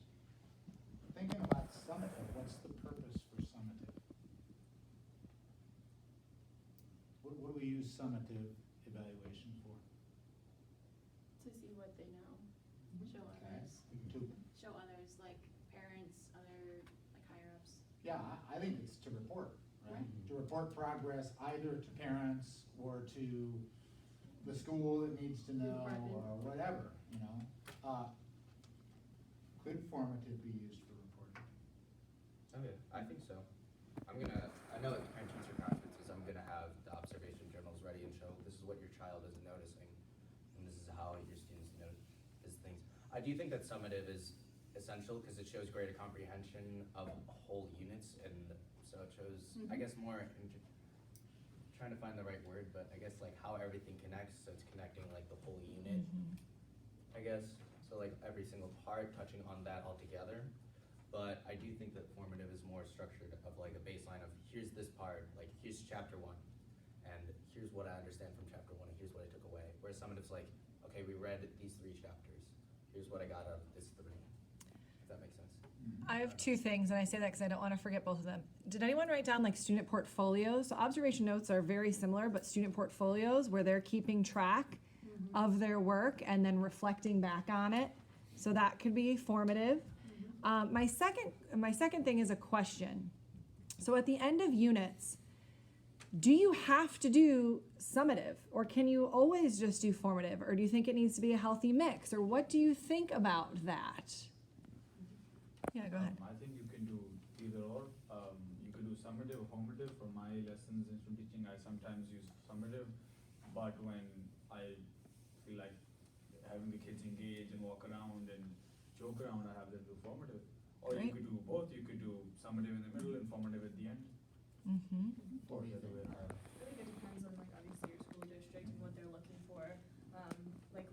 Thinking about summative, what's the purpose for summative? What do we use summative evaluation for?
To see what they know, show
Okay.
others,
To,
like parents, other like higher ups.
yeah, I think it's to report, right? To report progress either to parents or to the school that needs to know or whatever, Could formative be used for reporting?
Okay, I think so. I know at parent teacher conferences, I'm gonna have the observation journals ready and show, this is what your child isn't noticing, and this is how your students notice things. I do think that summative is essential, because it shows greater comprehension of whole units, and so it shows, I guess, more, trying to find the right word, but I guess like how everything connects, so it's connecting like the whole unit, I guess. So like every single part, touching on that all together. But I do think that formative is more structured of like a baseline of here's this part, like here's chapter 1, and here's what I understand from chapter 1, and here's what I took away. Whereas summative's like, okay, we read these 3 chapters. Here's what I got out of this 3. If that makes sense.
I have 2 things, and I say that because I don't want to forget both of them. Did anyone write down like student portfolios? So observation notes are very similar, but student portfolios where they're keeping track of their work and then reflecting back on it. So that could be formative. My second thing is a question. So at the end of units, do you have to do summative, or can you always just do formative, or do you think it needs to be a healthy mix, or what do you think about that? Yeah, go ahead.
I think you can do either or. You could do summative or formative. For my lessons in swim teaching, I sometimes use summative, but when I feel like having the kids engage and walk around and joke around, I have them do formative. Or
Great.
you could do both. You could do summative in the middle and formative at the end.
Or the other way around.
I think it depends on like obviously your school district and what they're looking for. Like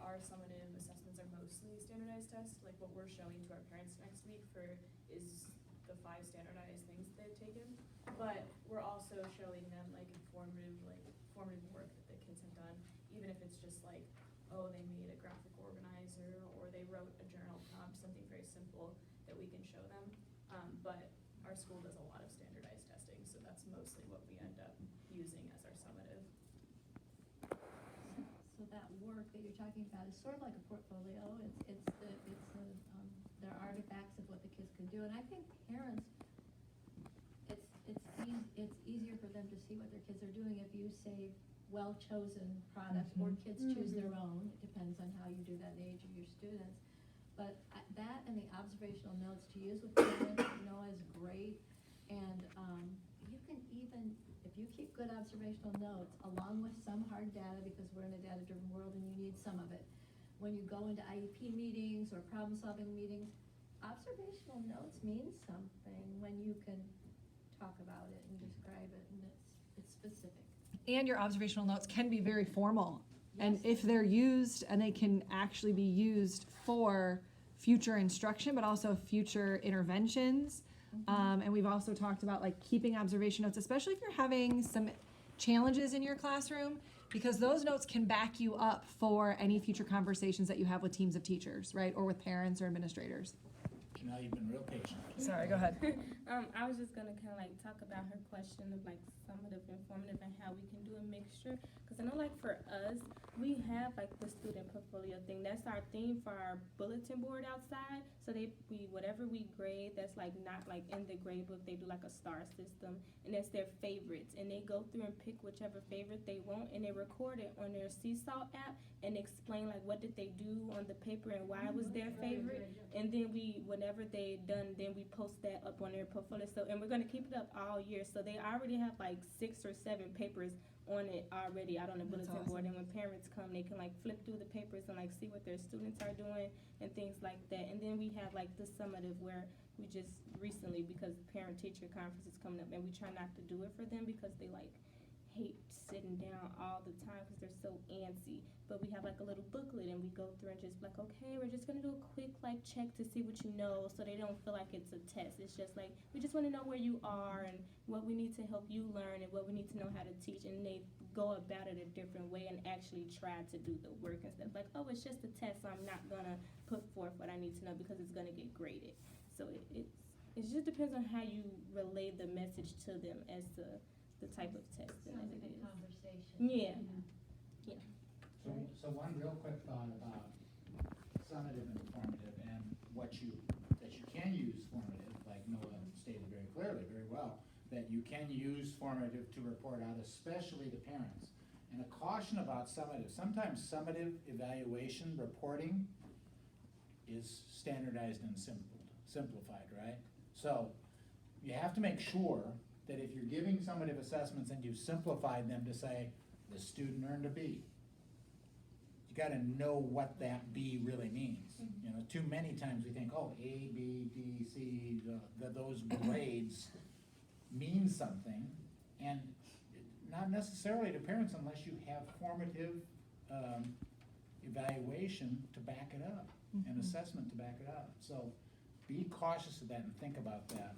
our summative assessments are mostly standardized tests. Like what we're showing to our parents next week is the 5 standardized things that they've taken. But we're also showing them like formative work that the kids have done, even if it's just like, oh, they made a graphic organizer or they wrote a journal prompt, something very simple that we can show them. But our school does a lot of standardized testing, so that's mostly what we end up using as our summative.
So that work that you're talking about is sort of like a portfolio. There are artifacts of what the kids can do, and I think parents, it's easier for them to see what their kids are doing if you say well-chosen products, or kids choose their own. It depends on how you do that, the age of your students. But that and the observational notes to use with parents, is great. And you can even, if you keep good observational notes, along with some hard data, because we're in a data-driven world and you need some of it, when you go into IEP meetings or problem-solving meetings, observational notes mean something when you can talk about it and describe it, and it's specific.
And your observational notes can be very formal. And if they're used, and they can actually be used for future instruction, but also future interventions. And we've also talked about like keeping observation notes, especially if you're having some challenges in your classroom, because those notes can back you up for any future conversations that you have with teams of teachers, right? Or with parents or administrators.
Now you've been real patient.
Sorry, go ahead.
I was just gonna kind of like talk about her question of like summative and formative and how we can do a mixture. Cause I know like for us, We have like the student portfolio thing. That's our theme for our bulletin board outside. So whatever we grade that's like not like in the grade book, they do like a star system, and that's their favorites. And they go through and pick whichever favorite they want, and they record it on their Seesaw app and explain like what did they do on the paper and why it was their favorite. And then whenever they done, then we post that up on their portfolio. So, and we're gonna keep it up all year. So they already have like 6 or 7 papers on it already out on the bulletin board, and when parents come, they can like flip through the papers and like see what their students are doing and things like that. And then we have like the summative where we just recently, because parent teacher conference is coming up, and we try not to do it for them because they like hate sitting down all the time because they're so antsy. But we have like a little booklet, and we go through and just like, okay, we're just gonna do a quick like check to see what you know, so they don't feel like it's a test. It's just like, we just wanna know where you are and what we need to help you learn and what we need to know how to teach. And they go about it a different way and actually try to do the work instead of like, oh, it's just a test, so I'm not gonna put forth what I need to know because it's gonna get graded. So it just depends on how you relay the message to them as the type of test that
Sounds
it
like a
is.
conversation.
Yeah.
So one real quick thought about summative and formative, and that you can use formative, like Noah stated very clearly, very well, that you can use formative to report out, especially to parents. And a caution about summative, sometimes summative evaluation reporting is standardized and simplified, right? So you have to make sure that if you're giving summative assessments and you've simplified them to say, the student earned a B, you gotta know what that B really means. You know, too many times we think, oh, A, B, D, C, those grades mean something, and not necessarily to parents unless you have formative evaluation to back it up, and assessment to back it up. So be cautious of that and think about that.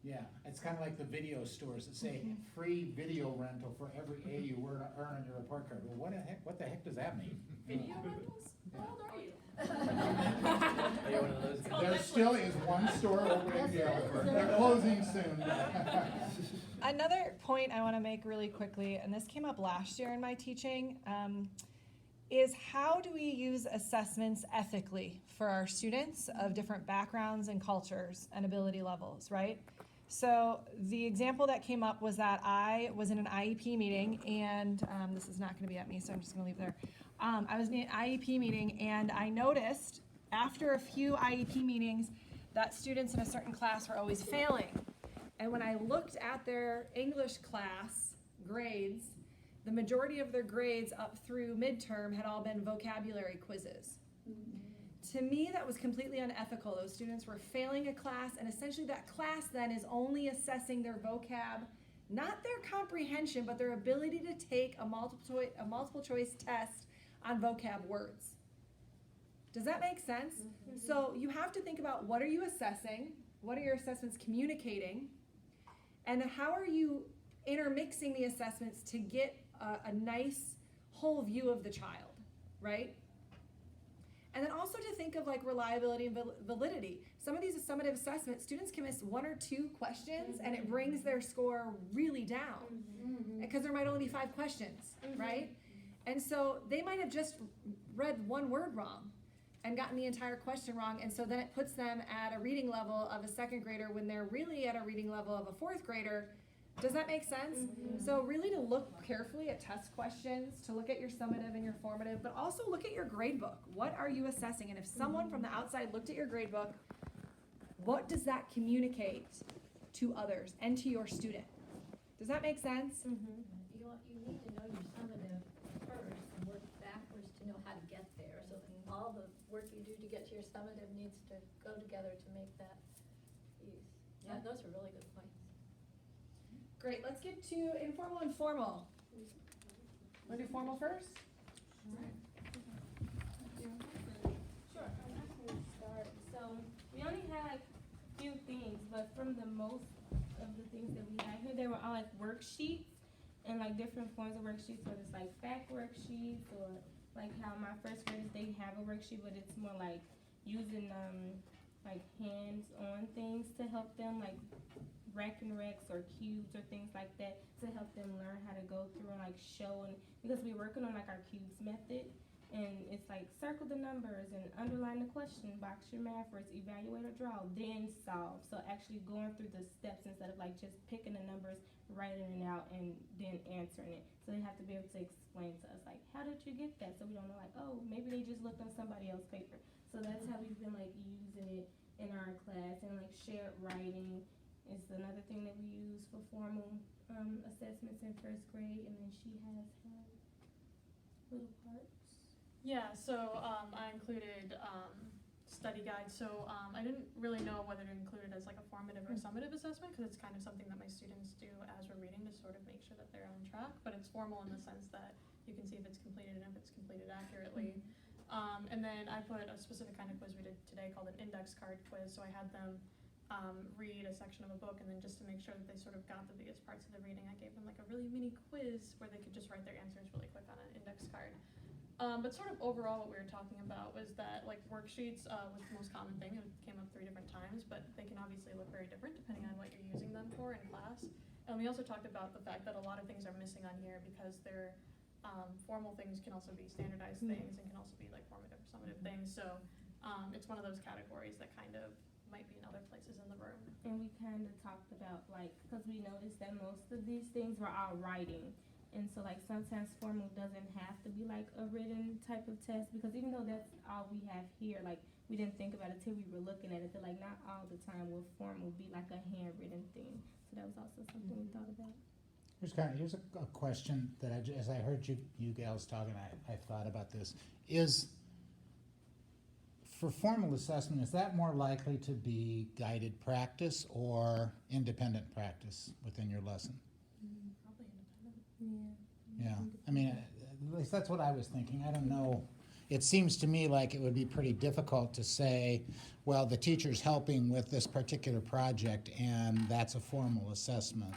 Yeah, it's kind of like the video stores that say free video rental for every A you earn on your report card. Well, what the heck does that mean?
Video rentals? How old are you?
Are you one of those guys?
There still is one store over in Galesburg. They're closing soon.
Another point I want to make really quickly, and this came up last year in my teaching, is how do we use assessments ethically for our students of different backgrounds and cultures and ability levels, right? So the example that came up was that I was in an IEP meeting, and this is not going to be at me, so I'm just going to leave it there. I was in an IEP meeting, and I noticed after a few IEP meetings that students in a certain class were always failing. And when I looked at their English class grades, the majority of their grades up through midterm had all been vocabulary quizzes. To me, that was completely unethical. Those students were failing a class, and essentially that class then is only assessing their vocab, not their comprehension, but their ability to take a multiple choice test on vocab words. Does that make sense? So you have to think about, what are you assessing? What are your assessments communicating? And how are you intermixing the assessments to get a nice whole view of the child, right? And then also to think of like reliability and validity. Some of these summative assessments, students can miss 1 or 2 questions, and it brings their score really down because there might only be 5 questions, right? And so they might have just read 1 word wrong and gotten the entire question wrong, and so then it puts them at a reading level of a 2nd grader when they're really at a reading level of a 4th grader. Does that make sense? So really to look carefully at test questions, to look at your summative and your formative, but also look at your grade book. What are you assessing? And if someone from the outside looked at your grade book, what does that communicate to others and to your student? Does that make sense?
You need to know your summative first and work backwards to know how to get there. So all the work you do to get to your summative needs to go together to make that piece. Yeah, those are really good points.
Great, let's get to informal and formal. Want to do formal first?
Sure, I'm just gonna start. So we only had a few things, but from the most of the things that we had here, they were all like worksheets and like different forms of worksheets. So it's like fact worksheets, or like how my 1st graders, they have a worksheet, but it's more like using like hands-on things to help them like rack and Rex or cubes or things like that to help them learn how to go through and like show, and because we're working on like our cubes method, and it's like circle the numbers and underline the question, box your math words, evaluate or draw, then solve. So actually going through the steps instead of like just picking the numbers, writing it out, and then answering it. So they have to be able to explain to us like, how did you get that? So we don't know like, oh, maybe they just looked on somebody else's paper. So that's how we've been like using it in our class, and like shared writing is another thing that we use for formal assessments in first grade, and then she has her little parts.
Yeah, so I included study guides. So I didn't really know whether to include it as like a formative or summative assessment, because it's kind of something that my students do as we're reading to sort of make sure that they're on track. But it's formal in the sense that you can see if it's completed and if it's completed accurately. And then I put a specific kind of quiz we did today called an index card quiz. So I had them read a section of a book, and then just to make sure that they sort of got the biggest parts of the reading, I gave them like a really mini quiz where they could just write their answers really quick on an index card. But sort of overall what we were talking about was that like worksheets was the most common thing. It came up 3 different times, but they can obviously look very different depending on what you're using them for in class. And we also talked about the fact that a lot of things are missing on here because they're formal things can also be standardized things and can also be like formative or summative things. So it's one of those categories that kind of might be in other places in the room.
And we kind of talked about like, because we noticed that most of these things were all writing. And so like sometimes formal doesn't have to be like a written type of test, because even though that's all we have here, like we didn't think about it till we were looking at it, that like not all the time will formal be like a handwritten thing. So that was also something we thought about.
Here's a question that as I heard you gals talking, I thought about this. Is, for formal assessment, is that more likely to be guided practice or independent practice within your lesson?
Probably independent.
Yeah.
Yeah, I mean, at least that's what I was thinking. I don't know. It seems to me like it would be pretty difficult to say, well, the teacher's helping with this particular project and that's a formal assessment.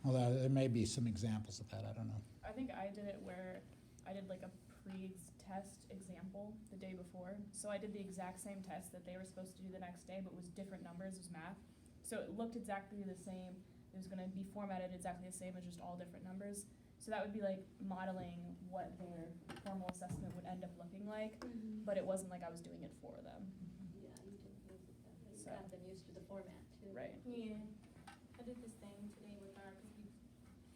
Although there may be some examples of that, I don't know.
I think I did it where I did like a pre-test example the day before. So I did the exact same test that they were supposed to do the next day, but was different numbers, it was math. So it looked exactly the same. It was gonna be formatted exactly the same as just all different numbers. So that would be like modeling what their formal assessment would end up looking like, but it wasn't like I was doing it for them.
Yeah, you didn't use it that way. You
So-
got them used to the format too.
Right.
Yeah. I did the same today with our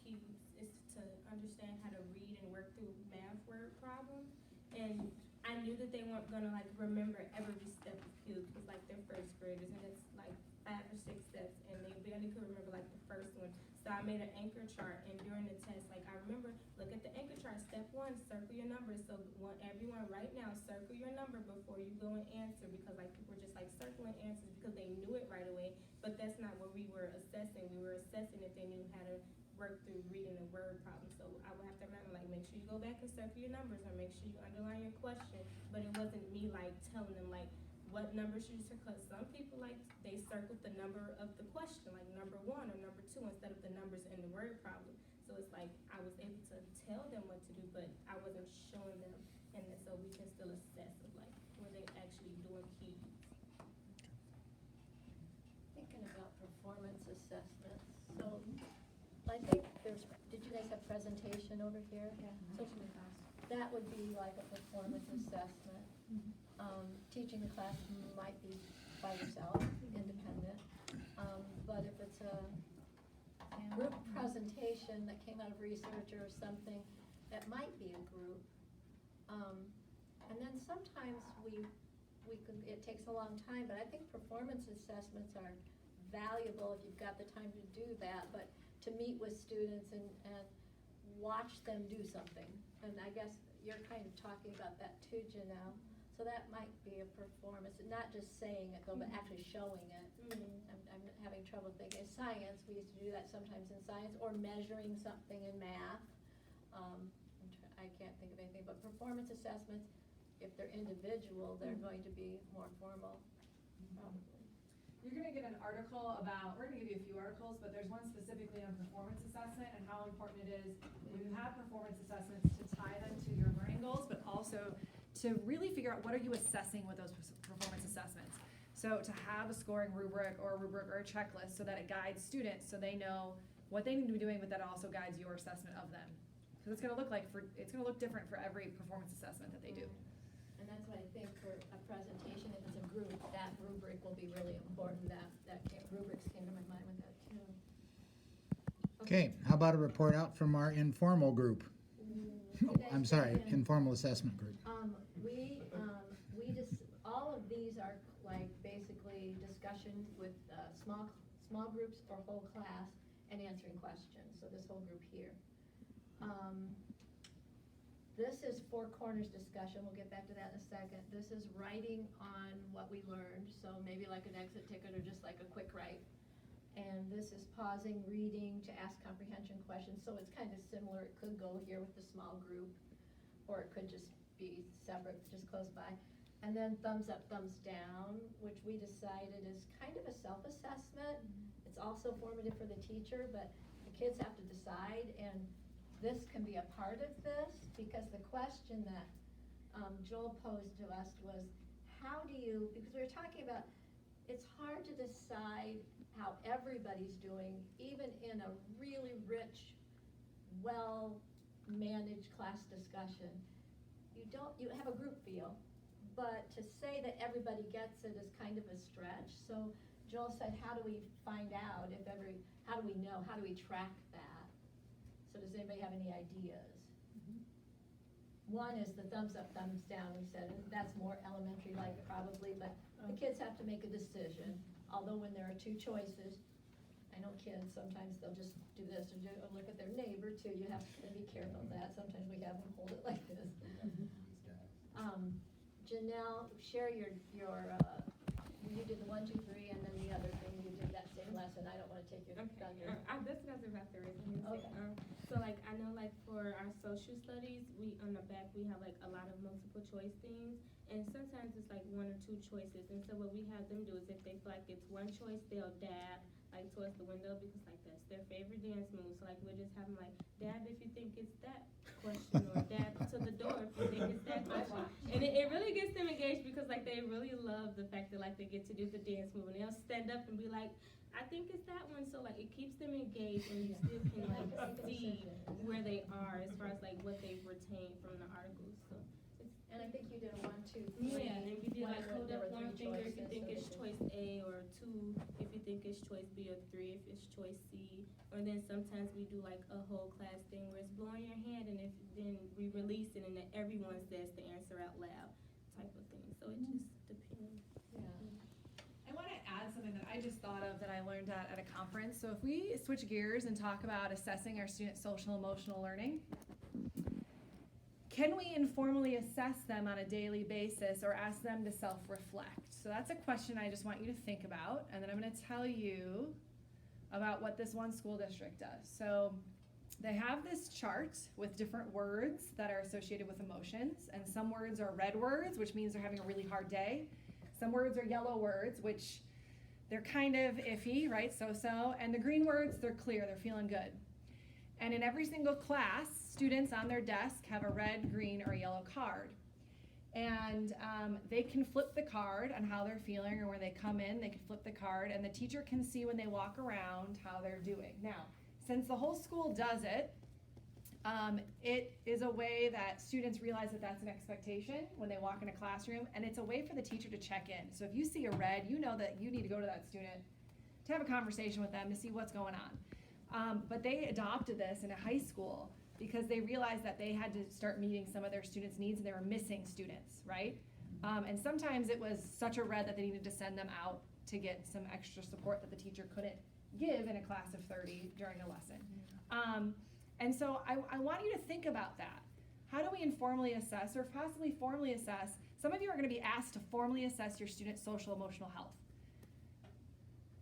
cubes, is to understand how to read and work through math word problems. And I knew that they weren't gonna like remember every step of cubes, because like they're first graders and it's like 5 or 6 steps, and they barely could remember like the first one. So I made an anchor chart, and during the test, like I remember, look at the anchor chart. Step 1, circle your numbers. So everyone right now, circle your number before you go and answer, because like people were just like circling answers because they knew it right away. But that's not what we were assessing. We were assessing if they knew how to work through reading a word problem. So I would have to remember, like, make sure you go back and circle your numbers, or make sure you underline your question. But it wasn't me like telling them like what number should you circle. Because some people like they circled the number of the question, like number 1 or number 2, instead of the numbers in the word problem. So it's like I was able to tell them what to do, but I wasn't showing them, and so we can still assess of like were they actually doing key.
Thinking about performance assessments, so I think did you guys have presentation over here?
Yeah.
So that would be like a performance assessment. Teaching the class might be by yourself, independent, but if it's a group presentation that came out of research or something, that might be a group. And then sometimes it takes a long time, but I think performance assessments are valuable if you've got the time to do that, but to meet with students and watch them do something. And I guess you're kind of talking about that too, Janelle. So that might be a performance, not just saying it though, but actually showing it. I'm having trouble thinking. Science, we used to do that sometimes in science, or measuring something in math. I can't think of anything, but performance assessments, if they're individual, they're going to be more formal, probably.
You're gonna get an article about, we're gonna give you a few articles, but there's one specifically on performance assessment and how important it is when you have performance assessments to tie them to your learning goals, but also to really figure out what are you assessing with those performance assessments.
So to have a scoring rubric or a checklist so that it guides students so they know what they need to be doing, but that also guides your assessment of them. Because it's gonna look different for every performance assessment that they do.
And that's why I think for a presentation, if it's a group, that rubric will be really important. Rubrics came to my mind with that too.
Okay, how about a report out from our informal group? I'm sorry, informal assessment group.
We just, all of these are like basically discussions with small groups or whole class and answering questions, so this whole group here. This is Four Corners discussion, we'll get back to that in a second. This is writing on what we learned, so maybe like an exit ticket or just like a quick write. And this is pausing, reading to ask comprehension questions, so it's kind of similar. It could go here with the small group, or it could just be separate, just close by. And then thumbs up, thumbs down, which we decided is kind of a self-assessment. It's also formative for the teacher, but the kids have to decide, and this can be a part of this, because the question that Joel posed to us was, how do you, because we were talking about, it's hard to decide how everybody's doing, even in a really rich, well-managed class discussion. You have a group feel, but to say that everybody gets it is kind of a stretch. So Joel said, how do we find out how do we know, how do we track that? So does anybody have any ideas? One is the thumbs up, thumbs down, we said, and that's more elementary-like probably, but the kids have to make a decision. Although when there are two choices, I know kids, sometimes they'll just do this or look at their neighbor too. You have to be careful of that. Sometimes we have them hold it like this. Janelle, share your you did the 1, 2, 3, and then the other thing, you did that same lesson. I don't wanna take your thunder.
I discussed it about the resume.
Okay.
So like, I know like for our social studies, on the back, we have like a lot of multiple choice things. And sometimes it's like 1 or 2 choices. And so what we have them do is if they feel like it's one choice, they'll dab like towards the window because like that's their favorite dance move. So like we'll just have them like dab if you think it's that question or dab to the door if you think it's that question. And it really gets them engaged because like they really love the fact that like they get to do the dance move and they'll stand up and be like, I think it's that one. So like it keeps them engaged and you still can like see where they are as far as like what they've retained from the articles. So.
And I think you did a 1, 2, 3.
Yeah, and then we did like hold
there
up
were 3
one finger if you
choices,
think
so
it's
they
choice A, or 2 if you think it's choice B, or 3 if it's choice C. Or then sometimes we do like a whole class thing where it's blowing your hand and if then we release it and then everyone says the answer out loud type of thing. So it just depends.
I want to add something that I just thought of that I learned at a conference. So if we switch gears and talk about assessing our students' social emotional learning, can we informally assess them on a daily basis or ask them to self-reflect? So that's a question I just want you to think about, and then I'm going to tell you about what this one school district does. So they have this chart with different words that are associated with emotions, and some words are red words, which means they're having a really hard day. Some words are yellow words, which they're kind of iffy, right? So-so. And the green words, they're clear, they're feeling good. And in every single class, students on their desk have a red, green, or yellow card. And they can flip the card on how they're feeling, or when they come in, they can flip the card, and the teacher can see when they walk around how they're doing. Now, since the whole school does it, it is a way that students realize that that's an expectation when they walk in a classroom, and it's a way for the teacher to check in. So if you see a red, you know that you need to go to that student to have a conversation with them to see what's going on. But they adopted this in a high school because they realized that they had to start meeting some of their students' needs and they were missing students, right? And sometimes it was such a red that they needed to send them out to get some extra support that the teacher couldn't give in a class of 30 during a lesson. And so I want you to think about that. How do we informally assess or possibly formally assess? Some of you are going to be asked to formally assess your students' social emotional health.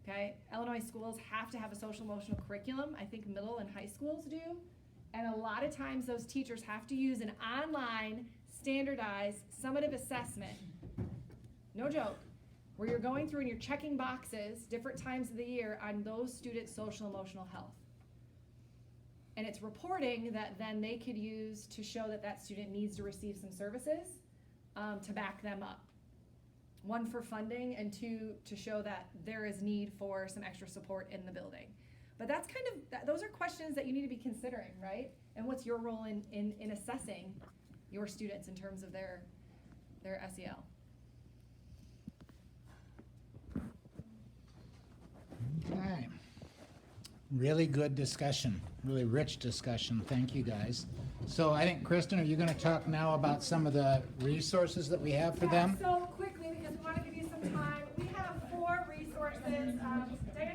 Okay, Illinois schools have to have a social emotional curriculum. I think middle and high schools do. And a lot of times those teachers have to use an online, standardized, summative assessment. No joke. Where you're going through and you're checking boxes different times of the year on those students' social emotional health. And it's reporting that then they could use to show that that student needs to receive some services to back them up. one, for funding, and two, to show that there is need for some extra support in the building. But that's kind of, those are questions that you need to be considering, right? And what's your role in assessing your students in terms of their SEL?
Okay. Really good discussion, really rich discussion. Thank you, guys. So I think, Kristen, are you going to talk now about some of the resources that we have for them?
So quickly, because we want to give you some time, we have 4 resources. Diane,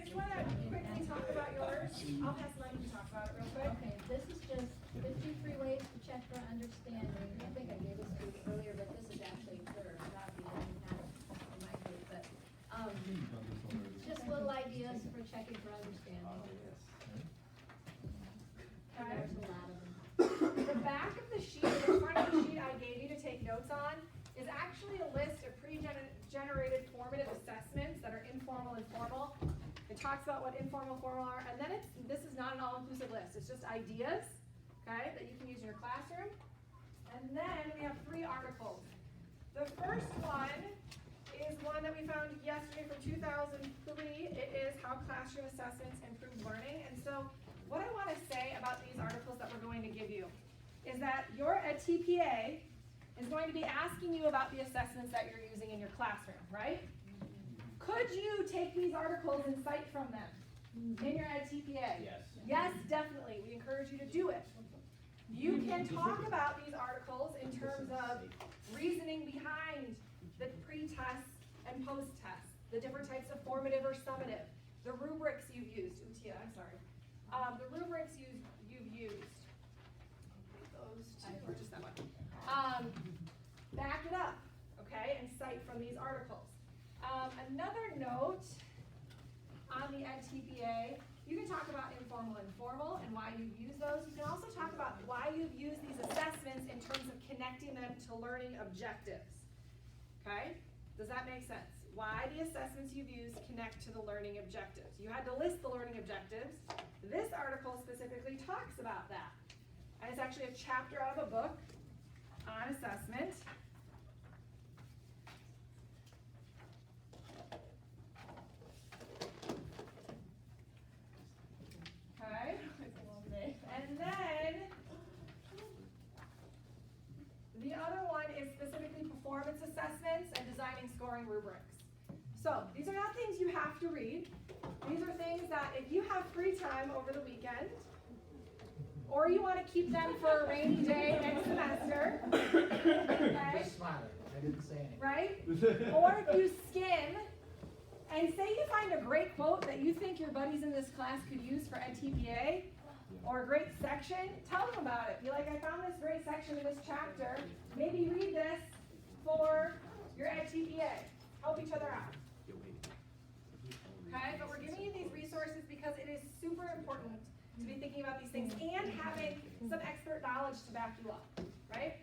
do you want to quickly talk about yours? I'll pass the mic to talk about it real quick.
Okay, this is just 53 ways to check for understanding. I think I gave this to you earlier, but this is actually a third copy that we have in my group, but, just little ideas for checking for understanding. And there's a lot of them.
The back of the sheet, the front of the sheet I gave you to take notes on is actually a list of pre-generated formative assessments that are informal and formal. It talks about what informal and formal are, and then this is not an all-inclusive list. It's just ideas, okay, that you can use in your classroom. And then we have 3 articles. The first one is one that we found yesterday from 2003. It is How Classroom Assessments Improve Learning. And so what I want to say about these articles that we're going to give you is that your TPA is going to be asking you about the assessments that you're using in your classroom, right? Could you take these articles and cite from them in your TPA?
Yes.
Yes, definitely. We encourage you to do it. You can talk about these articles in terms of reasoning behind the pre-tests and post-tests, the different types of formative or summative, the rubrics you've used. Utia, I'm sorry. The rubrics you've used. Those 2, or just that one. Back it up, okay, and cite from these articles. Another note on the EdTPA, you can talk about informal and formal and why you've used those. You can also talk about why you've used these assessments in terms of connecting them to learning objectives. Okay? Does that make sense? Why the assessments you've used connect to the learning objectives. You had to list the learning objectives. This article specifically talks about that. And it's actually a chapter out of a book on assessment. Okay? It's a long day. And then the other one is specifically performance assessments and designing scoring rubrics. So these are not things you have to read. These are things that if you have free time over the weekend, or you want to keep them for a rainy day next semester, okay?
Just smiling. I didn't say anything.
Right? Or if you skim and say you find a great quote that you think your buddies in this class could use for EdTPA, or a great section, tell them about it. Be like, I found this great section in this chapter. Maybe read this for your EdTPA. Help each other out. Okay, but we're giving you these resources because it is super important to be thinking about these things and having some expert knowledge to back you up, right?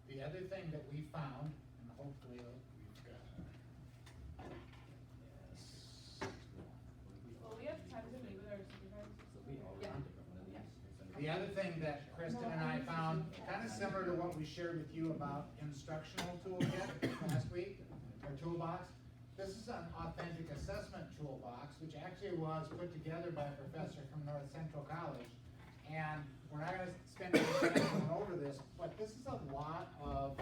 The other thing that we found, and hopefully we've got, yes.
Well, we have time to meet with our supervisors.
The other thing that Kristen and I found, kind of similar to what we shared with you about instructional toolkit last week, or toolbox. This is an authentic assessment toolbox, which actually was put together by a professor from North Central College. And we're not going to spend any time going over this, but this is a lot of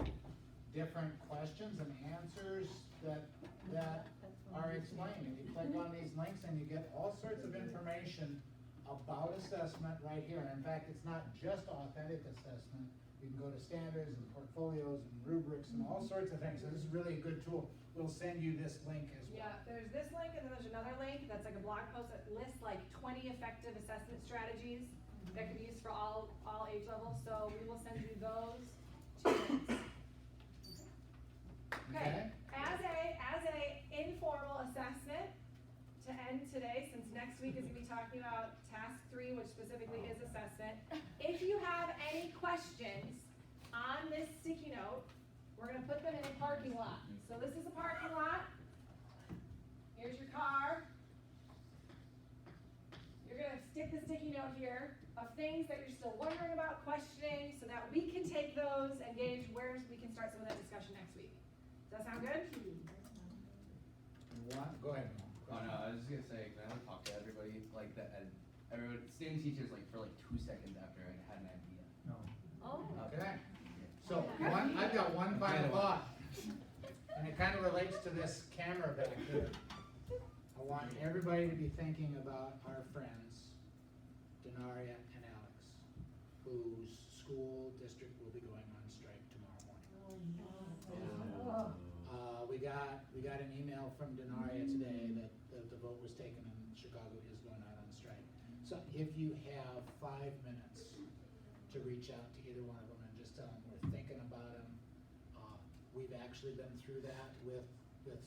different questions and answers that are explained. And you click on these links and you get all sorts of information about assessment right here. And in fact, it's not just authentic assessment. You can go to standards and portfolios and rubrics and all sorts of things. So this is really a good tool. We'll send you this link as well.
Yeah, there's this link and then there's another link that's like a blog post that lists like 20 effective assessment strategies that can be used for all age levels. So we will send you those 2 links. Okay. As a informal assessment to end today, since next week is going to be talking about task 3, which specifically is assessment. If you have any questions on this sticky note, we're going to put them in a parking lot. So this is a parking lot. Here's your car. You're going to stick the sticky note here of things that you're still wondering about, questioning, so that we can take those and gauge where we can start some of that discussion next week. Does that sound good?
Go ahead.
Oh no, I was just gonna say, can I talk to everybody like that? Everyone, student teachers, like for like 2 seconds after I had an idea.
No.
Oh.
Okay. So I've got one final thought, and it kind of relates to this camera back here. I want everybody to be thinking about our friends, Denaria and Alex, whose school district will be going on strike tomorrow morning. We got an email from Denaria today that the vote was taken and Chicago is going out on strike. So if you have 5 minutes to reach out to either one of them and just tell them we're thinking about them. We've actually been through that with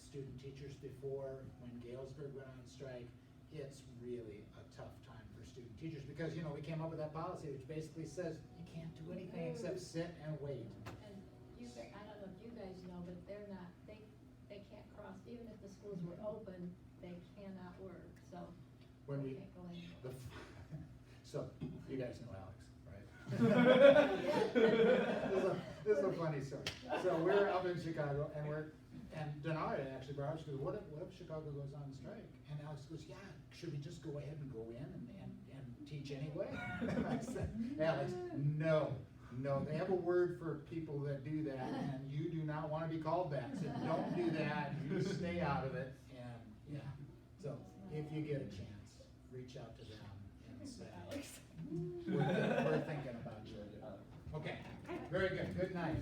student teachers before when Galesburg went on strike. It's really a tough time for student teachers because, you know, we came up with that policy which basically says you can't do anything except sit and wait.
And you, I don't know if you guys know, but they're not, they can't cross, even if the schools were open, they cannot work, so
When
they
we,
can't go anywhere.
so you guys know Alex, right? This is a funny story. So we're up in Chicago and Denaria actually brought up, she goes, what if Chicago goes on strike? And Alex goes, yeah, should we just go ahead and go in and teach anyway? I said, Alex, no, they have a word for people that do that and you do not want to be called that. So don't do that, you stay out of it and, yeah. So if you get a chance, reach out to them and say, we're thinking about you. Okay, very good, good night.